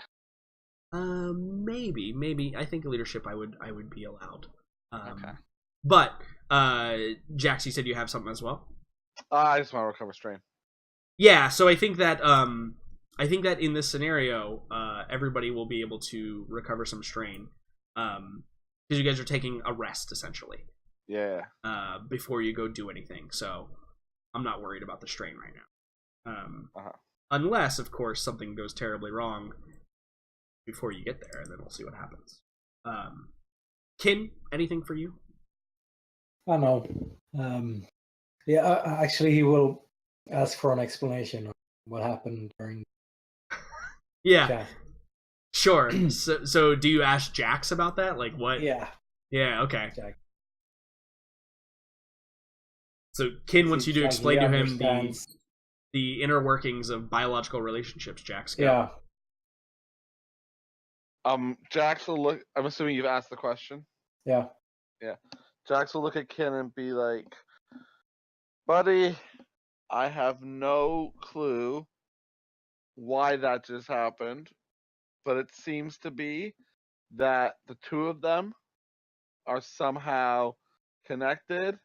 Speaker 3: maybe I think leadership I would be allowed.
Speaker 2: Okay.
Speaker 3: But Jax, you said you have something as well?
Speaker 1: I just want to recover strain.
Speaker 3: Yeah, so I think that in this scenario, everybody will be able to recover some strain, because you guys are taking a rest essentially.
Speaker 1: Yeah.
Speaker 3: Before you go do anything. So I'm not worried about the strain right now. Unless, of course, something goes terribly wrong before you get there, and then we'll see what happens. Kin, anything for you?
Speaker 4: I know. Actually, he will ask for an explanation of what happened during
Speaker 3: Yeah,
Speaker 4: chat.
Speaker 3: sure. So do you ask Jax about that? Like what?
Speaker 4: Yeah.
Speaker 3: Yeah, okay.
Speaker 4: Jax.
Speaker 3: So Kin wants you to
Speaker 4: Seems like
Speaker 3: explain
Speaker 4: he
Speaker 3: to him
Speaker 4: understands.
Speaker 3: the inner workings of biological relationships, Jax. Go.
Speaker 4: Yeah.
Speaker 1: Jax will look. I'm assuming you've asked the question.
Speaker 4: Yeah.
Speaker 1: Jax will look at Ken and be like, "Buddy, I have no clue why that just happened, but it seems to be that the two of them are somehow connected,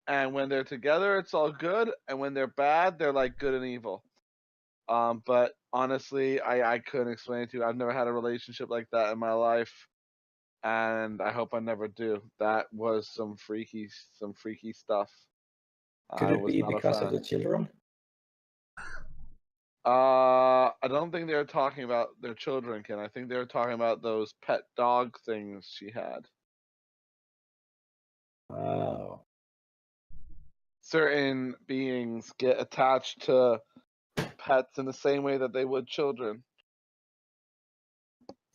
Speaker 1: and when they're together, it's all good, and when they're bad, they're like good and evil. But honestly, I couldn't explain it to you. I've never had a relationship like that in my life, and I hope I never do. That was some freaky stuff.
Speaker 4: Could
Speaker 1: I
Speaker 4: it
Speaker 1: was
Speaker 4: be
Speaker 1: not a
Speaker 4: because of
Speaker 1: fan.
Speaker 4: the children?
Speaker 1: I don't think they were talking about their children, Ken. I think they were talking about those pet dog things she had.
Speaker 4: Oh.
Speaker 1: Certain beings get attached to pets in the same way that they would children.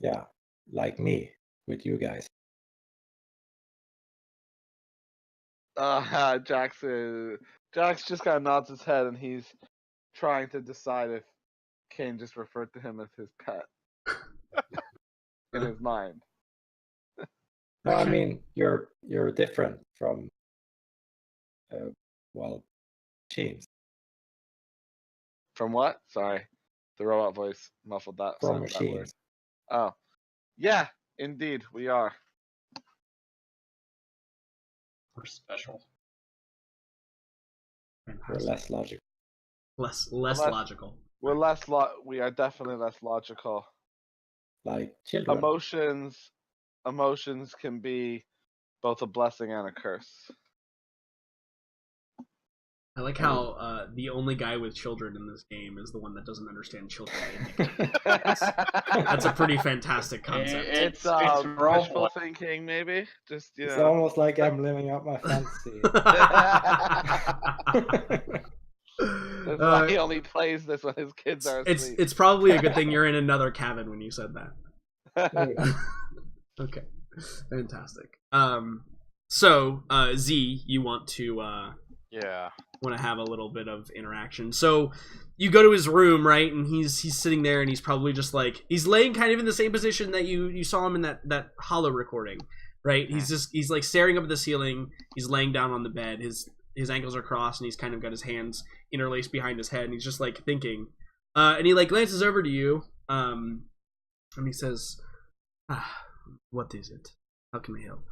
Speaker 4: Yeah. Like me with you guys.
Speaker 1: Jax just kind of nods his head, and he's trying to decide if Kane just referred to him as his pet in his mind.
Speaker 4: No, I mean you're different from machines.
Speaker 1: From what? Sorry, the robot voice muffled that.
Speaker 4: From
Speaker 1: that word.
Speaker 4: machines.
Speaker 1: Oh, Yeah, indeed, we are.
Speaker 5: We're special.
Speaker 4: We're less logical.
Speaker 3: Less
Speaker 1: less-
Speaker 3: logical.
Speaker 1: We are definitely less logical.
Speaker 4: Like children.
Speaker 1: Emotions can be both a blessing and a curse.
Speaker 3: I like how the only guy with children in this game is the one that doesn't understand children. That's a pretty fantastic concept.
Speaker 5: It's
Speaker 1: wishful
Speaker 5: role
Speaker 1: thinking, maybe. Just
Speaker 4: It's almost like I'm living out my fantasy.
Speaker 1: That's why he only plays this when his kids are asleep.
Speaker 3: It's probably a good thing you're in another cabin when you said that. Okay, fantastic. So Z, you want to have a little bit of interaction. So you go to his room, right? And he's sitting there, and he's probably just like he's laying kind of in the same position that you saw him in that hollow recording, right? He's like staring up at the ceiling. He's laying down on the bed. His ankles are crossed, and he's kind of got his hands interlaced behind his head, and he's just like thinking. And he like glances over to you, and he says, "What is it? How can I help?"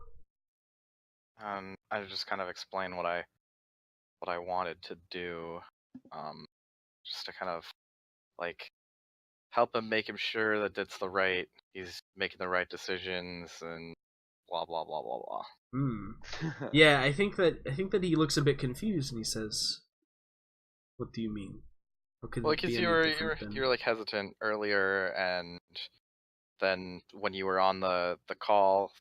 Speaker 2: I just kind of explain what I wanted to do, just to kind of like help him, make him sure that he's making the right decisions, and blah blah blah blah blah.
Speaker 3: Yeah, I think that he looks a bit confused, and he says, "What do you mean?"
Speaker 2: Well, because you were like hesitant earlier, and then when you were on the call,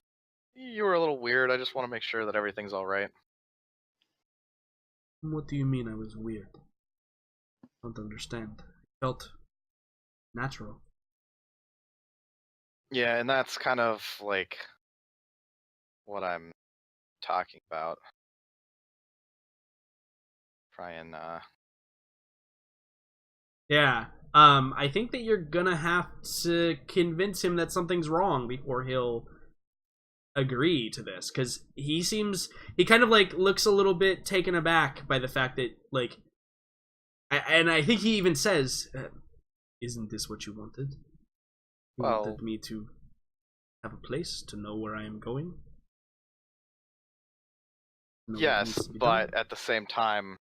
Speaker 2: you were a little weird. I just want to make sure that everything's all right.
Speaker 3: What do you mean I was weird? I don't understand. It felt natural.
Speaker 2: Yeah, and that's kind of like what I'm talking about. Try and
Speaker 3: Yeah. I think that you're gonna have to convince him that something's wrong before he'll agree to this, because he kind of like looks a little bit taken aback by the fact that like, and I think he even says, "Isn't this what you wanted? You wanted me to have a place, to know where I am going?"
Speaker 2: Yes, but at the same time,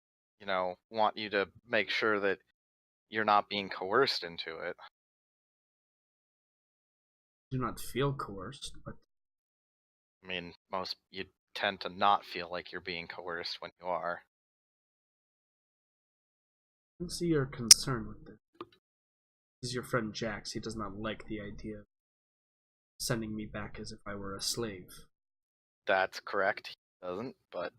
Speaker 2: want you to make sure that you're not being coerced into it.
Speaker 3: Do not feel coerced, but
Speaker 2: I mean, you tend to not feel like you're being coerced when you are.
Speaker 3: I can see your concern with this. This is your friend Jax. He does not like the idea of sending me back as if I were a slave.
Speaker 2: That's correct. He doesn't, but...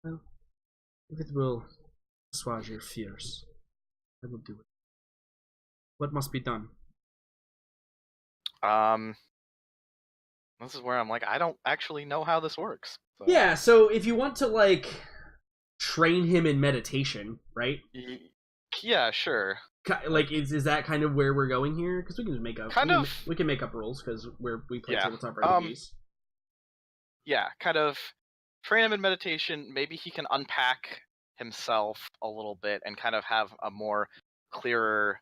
Speaker 3: Well, if it will assuage your fears, I will do it. What must be done?
Speaker 2: This is where I'm like, I don't actually know how this works. So.
Speaker 3: Yeah, so if you want to, like, train him in meditation, right?
Speaker 2: Yeah, sure.
Speaker 3: Like, is that kind of where we're going here? Because we can make up we can make up rules because we play tabletop RPGs.
Speaker 2: Yeah, kind of train him in meditation. Maybe he can unpack himself a little bit and kind of have a more clearer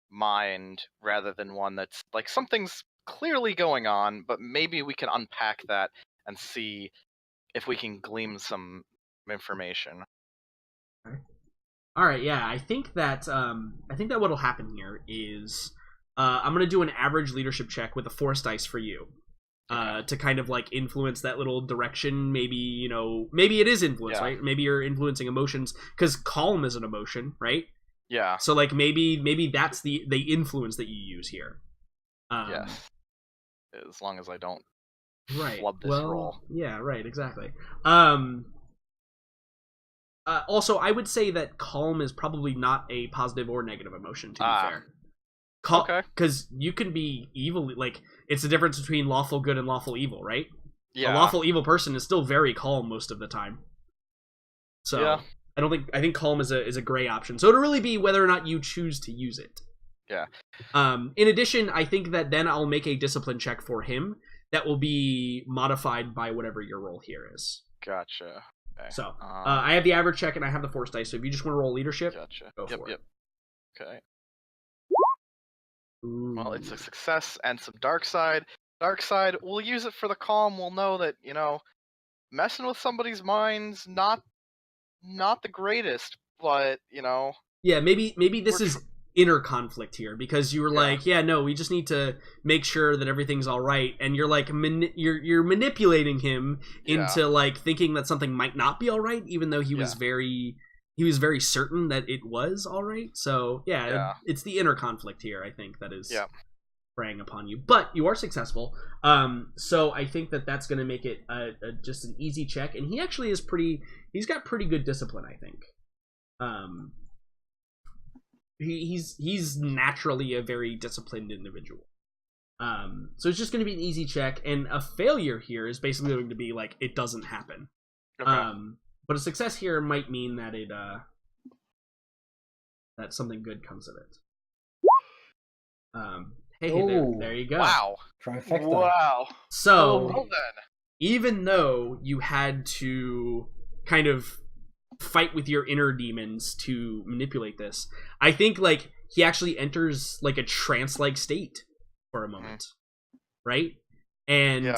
Speaker 2: mind rather than one that's like something's clearly going on, but maybe we can unpack that and see if we can glean some information.
Speaker 3: All right, yeah, I think that what'll happen here is I'm gonna do an average leadership check with a force dice for you, to kind of like influence that little direction. Maybe maybe it is influence, right? Maybe you're influencing emotions because calm is an emotion, right?
Speaker 2: Yeah.
Speaker 3: So like maybe that's the influence that you use here.
Speaker 2: Yes. As long as I don't
Speaker 3: flub
Speaker 2: this roll.
Speaker 3: Yeah, right, exactly. Also, I would say that calm is probably not a positive or negative emotion, to be fair.
Speaker 2: Okay.
Speaker 3: Because you can be evil, like, it's the difference between lawful good and lawful evil, right?
Speaker 2: Yeah.
Speaker 3: A lawful evil person is still very calm most of the time. So,
Speaker 2: yeah.
Speaker 3: I think calm is a gray option. So it'll really be whether or not you choose to use it.
Speaker 2: Yeah.
Speaker 3: In addition, I think that then I'll make a discipline check for him that will be modified by whatever your roll here is.
Speaker 2: Gotcha. Okay.
Speaker 3: So, I have the average check and I have the force dice, so if you just want to roll leadership,
Speaker 2: gotcha.
Speaker 3: Go for it.
Speaker 2: Okay. Well, it's
Speaker 3: Ooh.
Speaker 2: a success and some dark side. Dark side, we'll use it for the calm. We'll know that, messing with somebody's mind's not the greatest, but,
Speaker 3: Yeah, maybe this
Speaker 2: We're
Speaker 3: is inner conflict here because you were
Speaker 2: Yeah.
Speaker 3: like, yeah, no, we just need to make sure that everything's all right, and you're like you're manipulating him into like thinking that something might not be all right, even though he was very certain that it was all right. So
Speaker 2: Yeah.
Speaker 3: it's the inner conflict here, I think, that is
Speaker 2: Yeah.
Speaker 3: preying upon you, but you are successful. So I think that that's going to make it just an easy check, and he actually is he's got pretty good discipline, I think. He's naturally a very disciplined individual. So it's just going to be an easy check, and a failure here is basically going to be like it doesn't happen.
Speaker 2: Okay.
Speaker 3: But a success here might mean that that something good comes of it. Hey,
Speaker 4: Ooh.
Speaker 3: there you go.
Speaker 2: Wow.
Speaker 4: Trifecta.
Speaker 1: Wow.
Speaker 3: So
Speaker 2: Well then.
Speaker 3: even though you had to kind of fight with your inner demons to manipulate this, I think like he actually enters like a trance-like state for a moment, right? And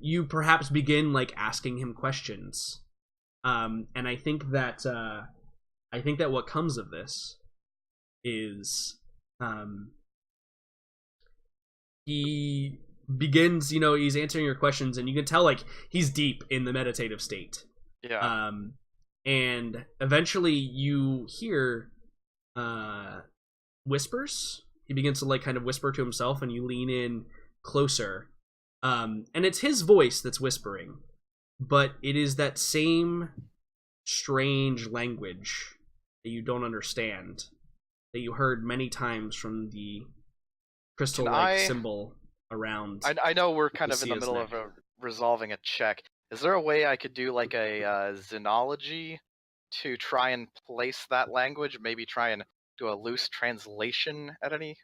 Speaker 3: you perhaps begin like asking him questions, and I think that what comes of this is he begins, he's answering your questions, and you can tell like he's deep in the meditative state.
Speaker 2: Yeah.
Speaker 3: And eventually you hear whispers. He begins to like kind of whisper to himself, and you lean in closer. And it's his voice that's whispering, but it is that same strange language that you don't understand, that you heard many times from the crystal-like symbol around.
Speaker 2: I know we're kind of in the
Speaker 3: Lucia's
Speaker 2: middle
Speaker 3: neck.
Speaker 2: of resolving a check. Is there a way I could do like a xenology to try and place that language? Maybe try and do a loose translation at any?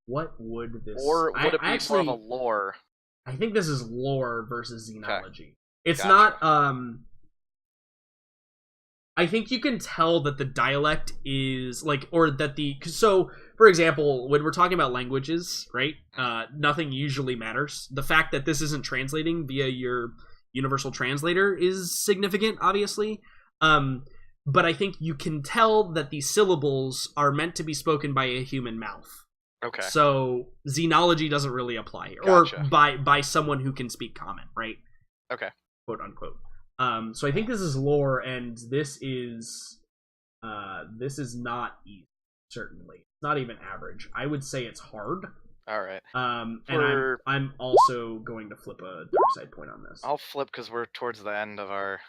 Speaker 3: What would this?
Speaker 2: Or would it be
Speaker 3: actually,
Speaker 2: more of a lore?
Speaker 3: I think this is lore versus xenology.
Speaker 2: Okay.
Speaker 3: It's
Speaker 2: Gotcha.
Speaker 3: not. I think you can tell that the dialect is like, or that so for example, when we're talking about languages, right? Nothing usually matters. The fact that this isn't translating via your universal translator is significant, obviously. But I think you can tell that these syllables are meant to be spoken by a human mouth.
Speaker 2: Okay.
Speaker 3: So xenology doesn't really apply here,
Speaker 2: Gotcha.
Speaker 3: or by someone who can speak common, right?
Speaker 2: Okay.
Speaker 3: Quote unquote. So I think this is lore, and this is not easy. Certainly, it's not even average. I would say it's hard.
Speaker 2: All right.
Speaker 3: And I'm also going to flip a dark side point on this.
Speaker 2: I'll flip because we're towards the end of our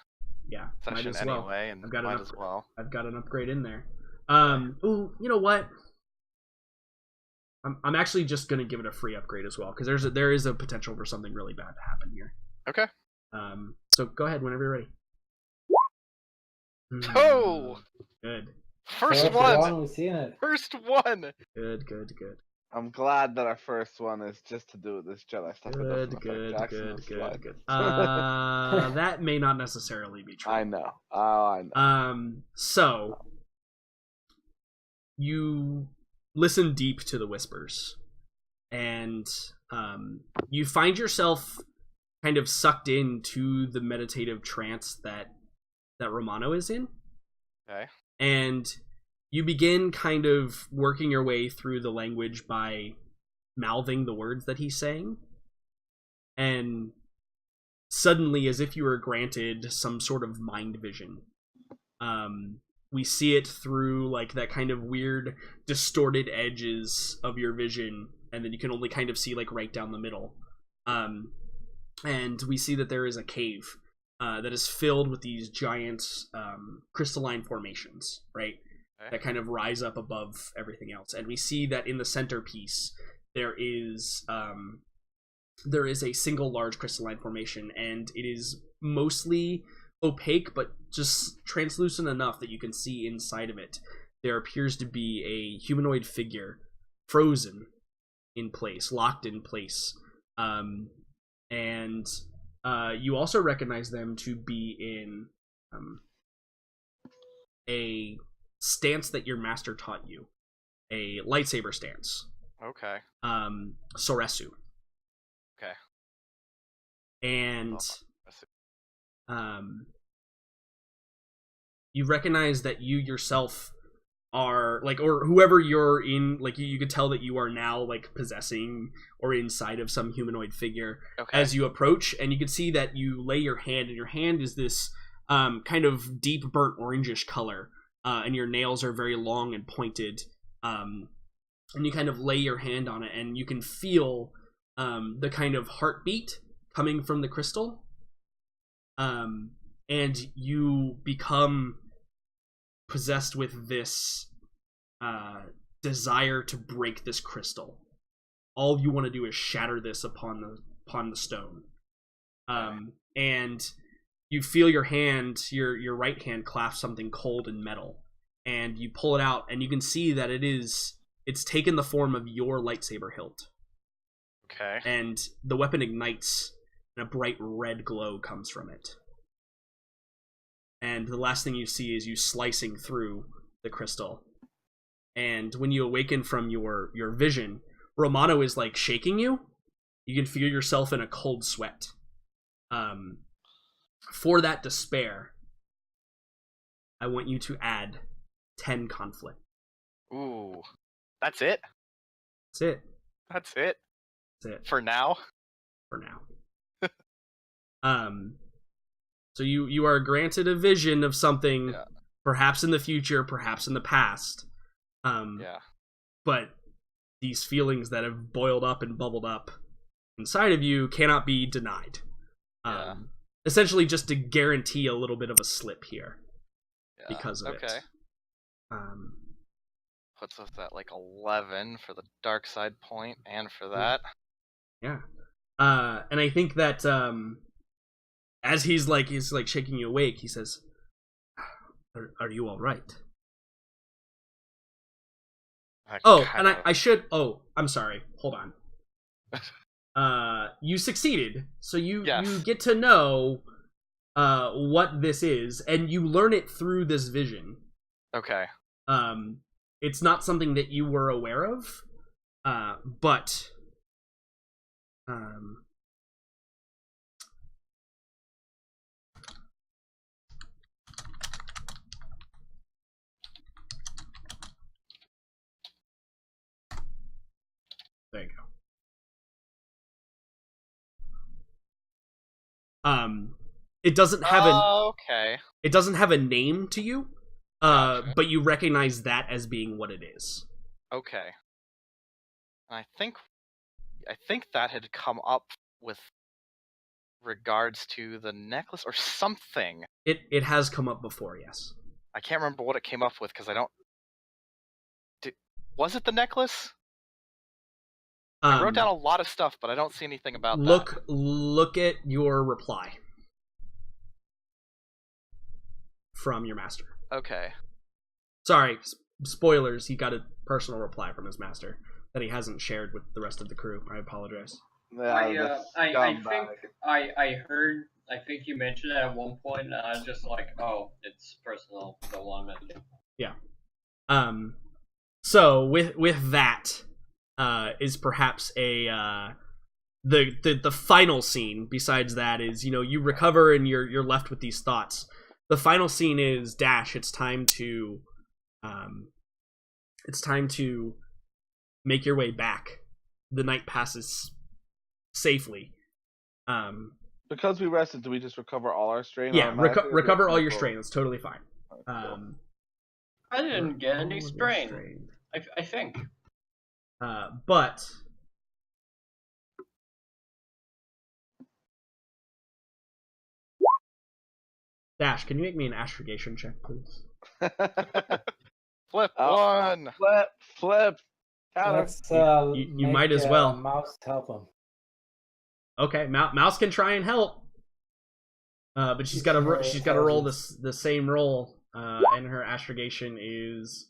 Speaker 2: session
Speaker 3: might as well.
Speaker 2: anyway, and might as well.
Speaker 3: I've got an upgrade in there. Ooh, you know what? I'm actually just gonna give it a free upgrade as well, because there is a potential for something really bad to happen here.
Speaker 2: Okay.
Speaker 3: So go ahead whenever you're ready.
Speaker 2: Oh!
Speaker 3: Good.
Speaker 2: First one!
Speaker 4: We've seen it.
Speaker 2: First one!
Speaker 3: Good.
Speaker 1: I'm glad that our first one is just to do with this Jedi stuff.
Speaker 3: Good. That may not necessarily be true.
Speaker 1: I know. Oh, I know.
Speaker 3: So you listen deep to the whispers, and you find yourself kind of sucked into the meditative trance that Romano is in.
Speaker 2: Okay.
Speaker 3: And you begin kind of working your way through the language by mouthing the words that he's saying. And suddenly, as if you were granted some sort of mind vision, we see it through like that kind of weird distorted edges of your vision, and then you can only kind of see like right down the middle. And we see that there is a cave that is filled with these giant crystalline formations, right? Okay. That kind of rise up above everything else. And we see that in the centerpiece there is a single large crystalline formation, and it is mostly opaque, but just translucent enough that you can see inside of it. There appears to be a humanoid figure frozen in place, locked in place. And you also recognize them to be in a stance that your master taught you, a lightsaber stance.
Speaker 2: Okay.
Speaker 3: Soresu.
Speaker 2: Okay.
Speaker 3: And
Speaker 2: Oh,
Speaker 3: you recognize that you yourself are like, or whoever you're in, like you could tell that you are now like possessing or inside of some humanoid figure
Speaker 2: okay.
Speaker 3: as you approach, and you can see that you lay your hand, and your hand is this kind of deep burnt orangish color, and your nails are very long and pointed, and you kind of lay your hand on it, and you can feel the kind of heartbeat coming from the crystal, and you become possessed with this desire to break this crystal. All you want to do is shatter this upon the stone, and you feel your hand, your right hand, clasp something cold and metal, and you pull it out, and you can see that it's taken the form of your lightsaber hilt.
Speaker 2: Okay.
Speaker 3: And the weapon ignites, and a bright red glow comes from it. And the last thing you see is you slicing through the crystal. And when you awaken from your vision, Romano is like shaking you. You can feel yourself in a cold sweat. For that despair, I want you to add 10 conflict.
Speaker 2: Ooh. That's it?
Speaker 3: That's it.
Speaker 2: That's it?
Speaker 3: That's it.
Speaker 2: For now?
Speaker 3: For now. So you are granted a vision of something, perhaps in the future, perhaps in the past. But these feelings that have boiled up and bubbled up inside of you cannot be denied. Essentially just to guarantee a little bit of a slip here because of it.
Speaker 2: Puts us at like 11 for the dark side point and for that.
Speaker 3: Yeah. And I think that as he's shaking you awake, he says, are you all right? I'm sorry. Hold on. You succeeded. So you get to know what this is, and you learn it through this vision.
Speaker 2: Okay.
Speaker 3: It's not something that you were aware of, but there you go. It doesn't have it doesn't have a name to you,
Speaker 2: Gotcha.
Speaker 3: but you recognize that as being what it is.
Speaker 2: Okay. I think that had come up with regards to the necklace or something.
Speaker 3: It has come up before, yes.
Speaker 2: I can't remember what it came up with because I don't. Was it the necklace? I wrote down a lot of stuff, but I don't see anything about that.
Speaker 3: Look at your reply from your master.
Speaker 2: Okay.
Speaker 3: Sorry, spoilers. He got a personal reply from his master that he hasn't shared with the rest of the crew. I apologize.
Speaker 1: Yeah,
Speaker 5: I think I heard. I think you mentioned it at one point, and I was just like, "Oh, it's personal." Don't want to mention.
Speaker 3: Yeah. So with that, is perhaps the final scene. Besides that, is you recover and you're left with these thoughts. The final scene is Dash. It's time to make your way back. The night passes safely.
Speaker 1: Because we rested, do we just recover all our strain?
Speaker 3: Yeah, recover all your strain. That's totally fine.
Speaker 5: I didn't get any strain. I think.
Speaker 3: But Dash, can you make me an astrogation check, please?
Speaker 2: Flip one.
Speaker 1: Flip.
Speaker 4: Let's
Speaker 3: you might as well.
Speaker 4: Mouse help him.
Speaker 3: Okay, Mouse can try and help, but she's got to roll the same roll, and her astrogation is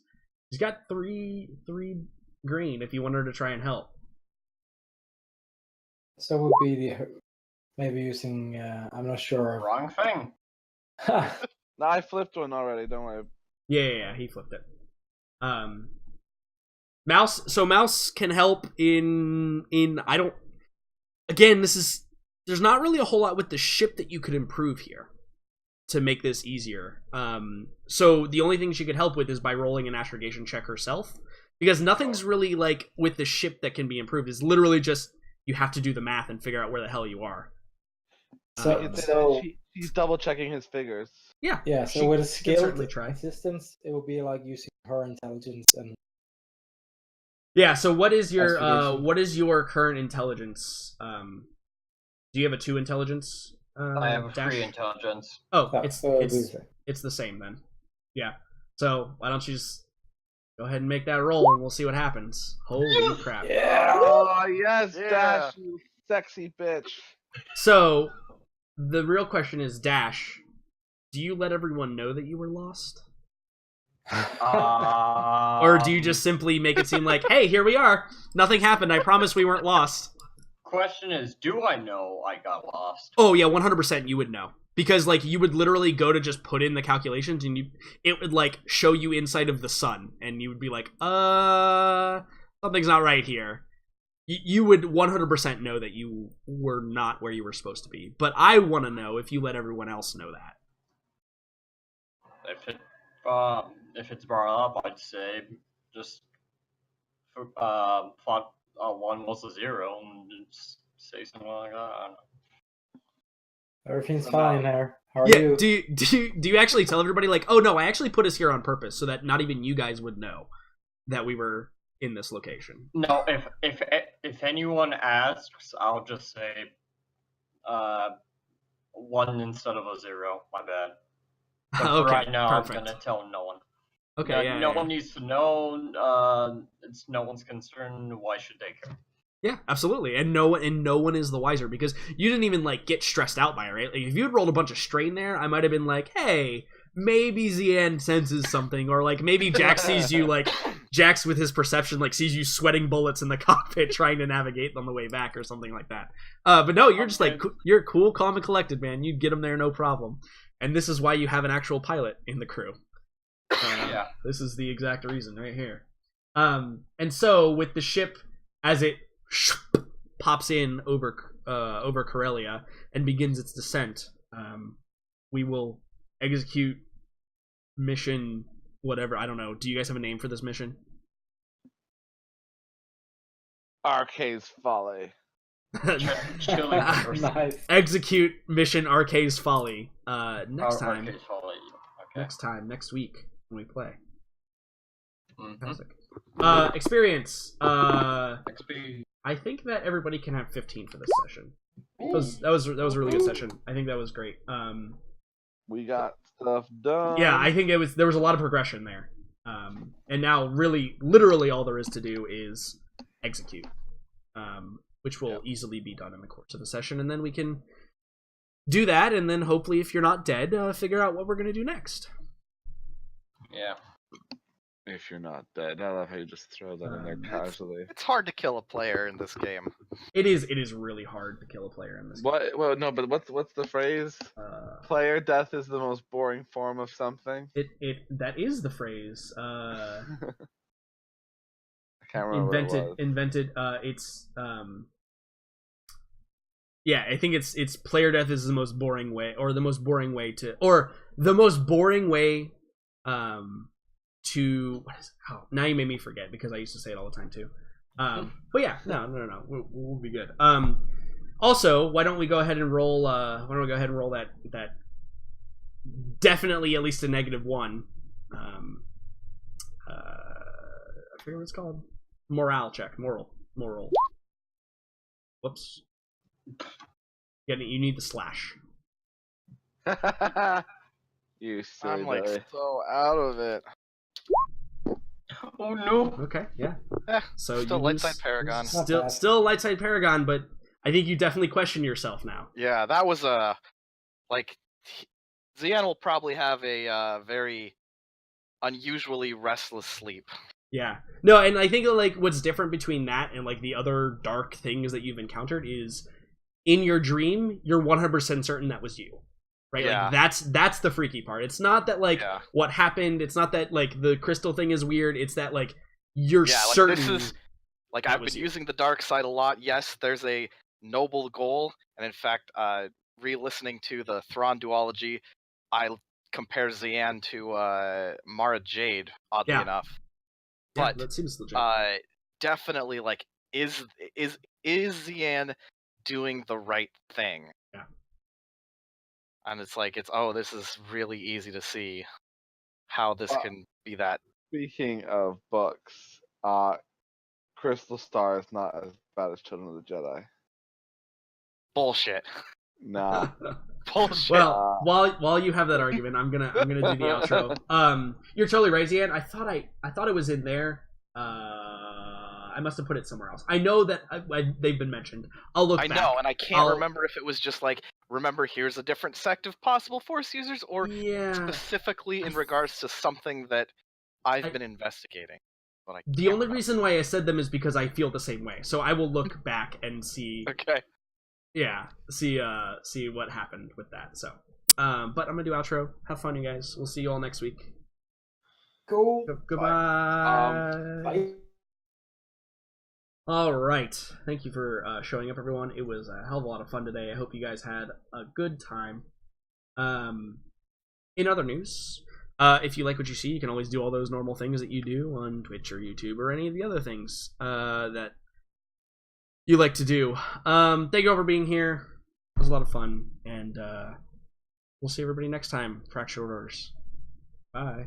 Speaker 3: she's got three green if you want her to try and help.
Speaker 4: So would be maybe using I'm not sure.
Speaker 5: Wrong thing.
Speaker 1: No, I flipped one already. Don't worry.
Speaker 3: Yeah, he flipped it. Mouse can help in I don't. Again, there's not really a whole lot with the ship that you could improve here to make this easier. So the only thing she could help with is by rolling an astrogation check herself, because nothing's really like with the ship that can be improved. It's literally just you have to do the math and figure out where the hell you are.
Speaker 1: She's double checking his figures.
Speaker 3: Yeah.
Speaker 4: Yeah, so with a scaled
Speaker 3: certainly try.
Speaker 4: assistance, it would be like using her intelligence and
Speaker 3: Yeah, so what is your
Speaker 4: Astrogation.
Speaker 3: current intelligence? Do you have a 2 intelligence?
Speaker 5: I have a
Speaker 3: Dash?
Speaker 5: 3 intelligence.
Speaker 3: Oh,
Speaker 4: Yeah,
Speaker 3: it's
Speaker 4: so
Speaker 3: it's
Speaker 4: these are-
Speaker 3: it's the same then. Yeah. So why don't you just go ahead and make that roll and we'll see what happens. Holy crap.
Speaker 4: Yeah.
Speaker 1: Oh yes,
Speaker 2: Yeah.
Speaker 1: Dash, you sexy bitch.
Speaker 3: So the real question is, Dash, do you let everyone know that you were lost? Or do you just simply make it seem like, hey, here we are. Nothing happened. I promise we weren't lost.
Speaker 5: Question is, do I know I got lost?
Speaker 3: Oh yeah, 100% you would know. Because like you would literally go to just put in the calculations and it would like show you inside of the sun and you would be like, something's not right here. You would 100% know that you were not where you were supposed to be. But I want to know if you let everyone else know that.
Speaker 5: If it's brought up, I'd say just thought 1 was a 0 and just say something like that. I don't know.
Speaker 4: Everything's
Speaker 5: No.
Speaker 4: fine there. How are
Speaker 3: Yeah,
Speaker 4: you?
Speaker 3: do you actually tell everybody like, oh no, I actually put us here on purpose so that not even you guys would know that we were in this location?
Speaker 5: No, if anyone asks, I'll just say 1 instead of a 0. My bad. But for
Speaker 3: Okay,
Speaker 5: right now,
Speaker 3: perfect.
Speaker 5: I'm gonna tell no one.
Speaker 3: Okay,
Speaker 5: No
Speaker 3: yeah.
Speaker 5: one needs to know. It's no one's concern. Why should they care?
Speaker 3: Yeah, absolutely. And no one is the wiser because you didn't even like get stressed out by it, right? Like if you had rolled a bunch of strain there, I might have been like, hey, maybe Zian senses something, or like maybe Jax sees you, like Jax with his perception like sees you sweating bullets in the cockpit trying to navigate on the way back or something like that. But no, you're just like you're cool, calm, and collected, man. You'd get them there no problem. And this is why you have an actual pilot in the crew.
Speaker 5: Yeah.
Speaker 3: This is the exact reason right here. And so with the ship as it pops in over Corellia and begins its descent, we will execute mission whatever. I don't know. Do you guys have a name for this mission?
Speaker 1: Arcade's Folly.
Speaker 5: Chili peppers.
Speaker 4: Nice.
Speaker 3: Execute mission Arcade's Folly. Next time.
Speaker 5: Arcade's Folly. Okay.
Speaker 3: Next time. Next week when we play.
Speaker 5: Mhm.
Speaker 3: Fantastic. Experience.
Speaker 5: XP.
Speaker 3: I think that everybody can have 15 for this session. That was a really good session. I think that was great.
Speaker 1: We got stuff done.
Speaker 3: Yeah, I think there was a lot of progression there. And now really literally all there is to do is execute. Which will easily be done in the course of the session, and then we can do that, and then hopefully if you're not dead, figure out what we're gonna do next.
Speaker 5: Yeah.
Speaker 1: If you're not dead. I love how you just throw that in there casually.
Speaker 2: It's hard to kill a player in this game.
Speaker 3: It is really hard to kill a player in this game.
Speaker 1: What? Well, no, but what's the phrase? Player death is the most boring form of something.
Speaker 3: That is the phrase.
Speaker 1: I can't remember
Speaker 3: invented. It's yeah, I think it's player death is the most boring way, or the most boring way to, or the most boring way to, what is it? Oh, now you made me forget because I used to say it all the time too. But yeah, no, we'll be good. Also, why don't we go ahead and roll? That definitely at least a -1. I forget what it's called. Morale check. Moral. Whoops. Yeah, you need the slash.
Speaker 1: You silly
Speaker 2: I'm like
Speaker 1: boy.
Speaker 2: so out of it.
Speaker 5: Oh no.
Speaker 3: Okay, yeah. So
Speaker 2: Still
Speaker 3: you
Speaker 2: light
Speaker 3: lose-
Speaker 2: side Paragon.
Speaker 4: Not bad.
Speaker 3: Still light side Paragon, but I think you definitely question yourself now.
Speaker 2: Yeah, that was like Zian will probably have a very unusually restless sleep.
Speaker 3: Yeah. No, and I think like what's different between that and like the other dark things that you've encountered is in your dream, you're 100% certain that was you. right?
Speaker 2: Yeah.
Speaker 3: Like that's the freaky part. It's not that like
Speaker 2: Yeah.
Speaker 3: what happened. It's not that like the crystal thing is weird. It's that like you're
Speaker 2: Yeah, like,
Speaker 3: certain.
Speaker 2: this is like
Speaker 3: that
Speaker 2: I've
Speaker 3: was
Speaker 2: been
Speaker 3: you.
Speaker 2: using the dark side a lot. Yes, there's a noble goal, and in fact, re-listening to the Thrawn duology, I compare Zian to Mara Jade, oddly
Speaker 3: Yeah.
Speaker 2: enough.
Speaker 3: Yeah,
Speaker 2: But
Speaker 3: that seems legit.
Speaker 2: definitely, like, is Zian doing the right thing?
Speaker 3: Yeah.
Speaker 2: And it's like this is really easy to see how this can be that.
Speaker 1: Speaking of books, Crystal Star is not as bad as Children of the Jedi.
Speaker 2: Bullshit.
Speaker 1: Nah.
Speaker 2: Bullshit.
Speaker 3: Well, while you have that argument, I'm gonna do the outro. You're totally right, Zian. I thought it was in there. I must have put it somewhere else. I know that they've been mentioned. I'll look.
Speaker 2: I
Speaker 3: back.
Speaker 2: know, and I can't remember if it was just like, remember, here's a different sect of possible Force users, or specifically in regards to something that I've been investigating. But
Speaker 3: the only reason why I said them is because I feel the same way. So I will look back and see.
Speaker 2: Okay.
Speaker 3: Yeah, see what happened with that. So, but I'm gonna do outro. Have fun, you guys. We'll see you all next week.
Speaker 4: Cool.
Speaker 3: Goodbye.
Speaker 4: Bye.
Speaker 3: All right. Thank you for showing up, everyone. It was a hell of a lot of fun today. I hope you guys had a good time. In other news, if you like what you see, you can always do all those normal things that you do on Twitch or YouTube or any of the other things that you like to do. Thank you all for being here. It was a lot of fun, and we'll see everybody next time for Actual Orders. Bye.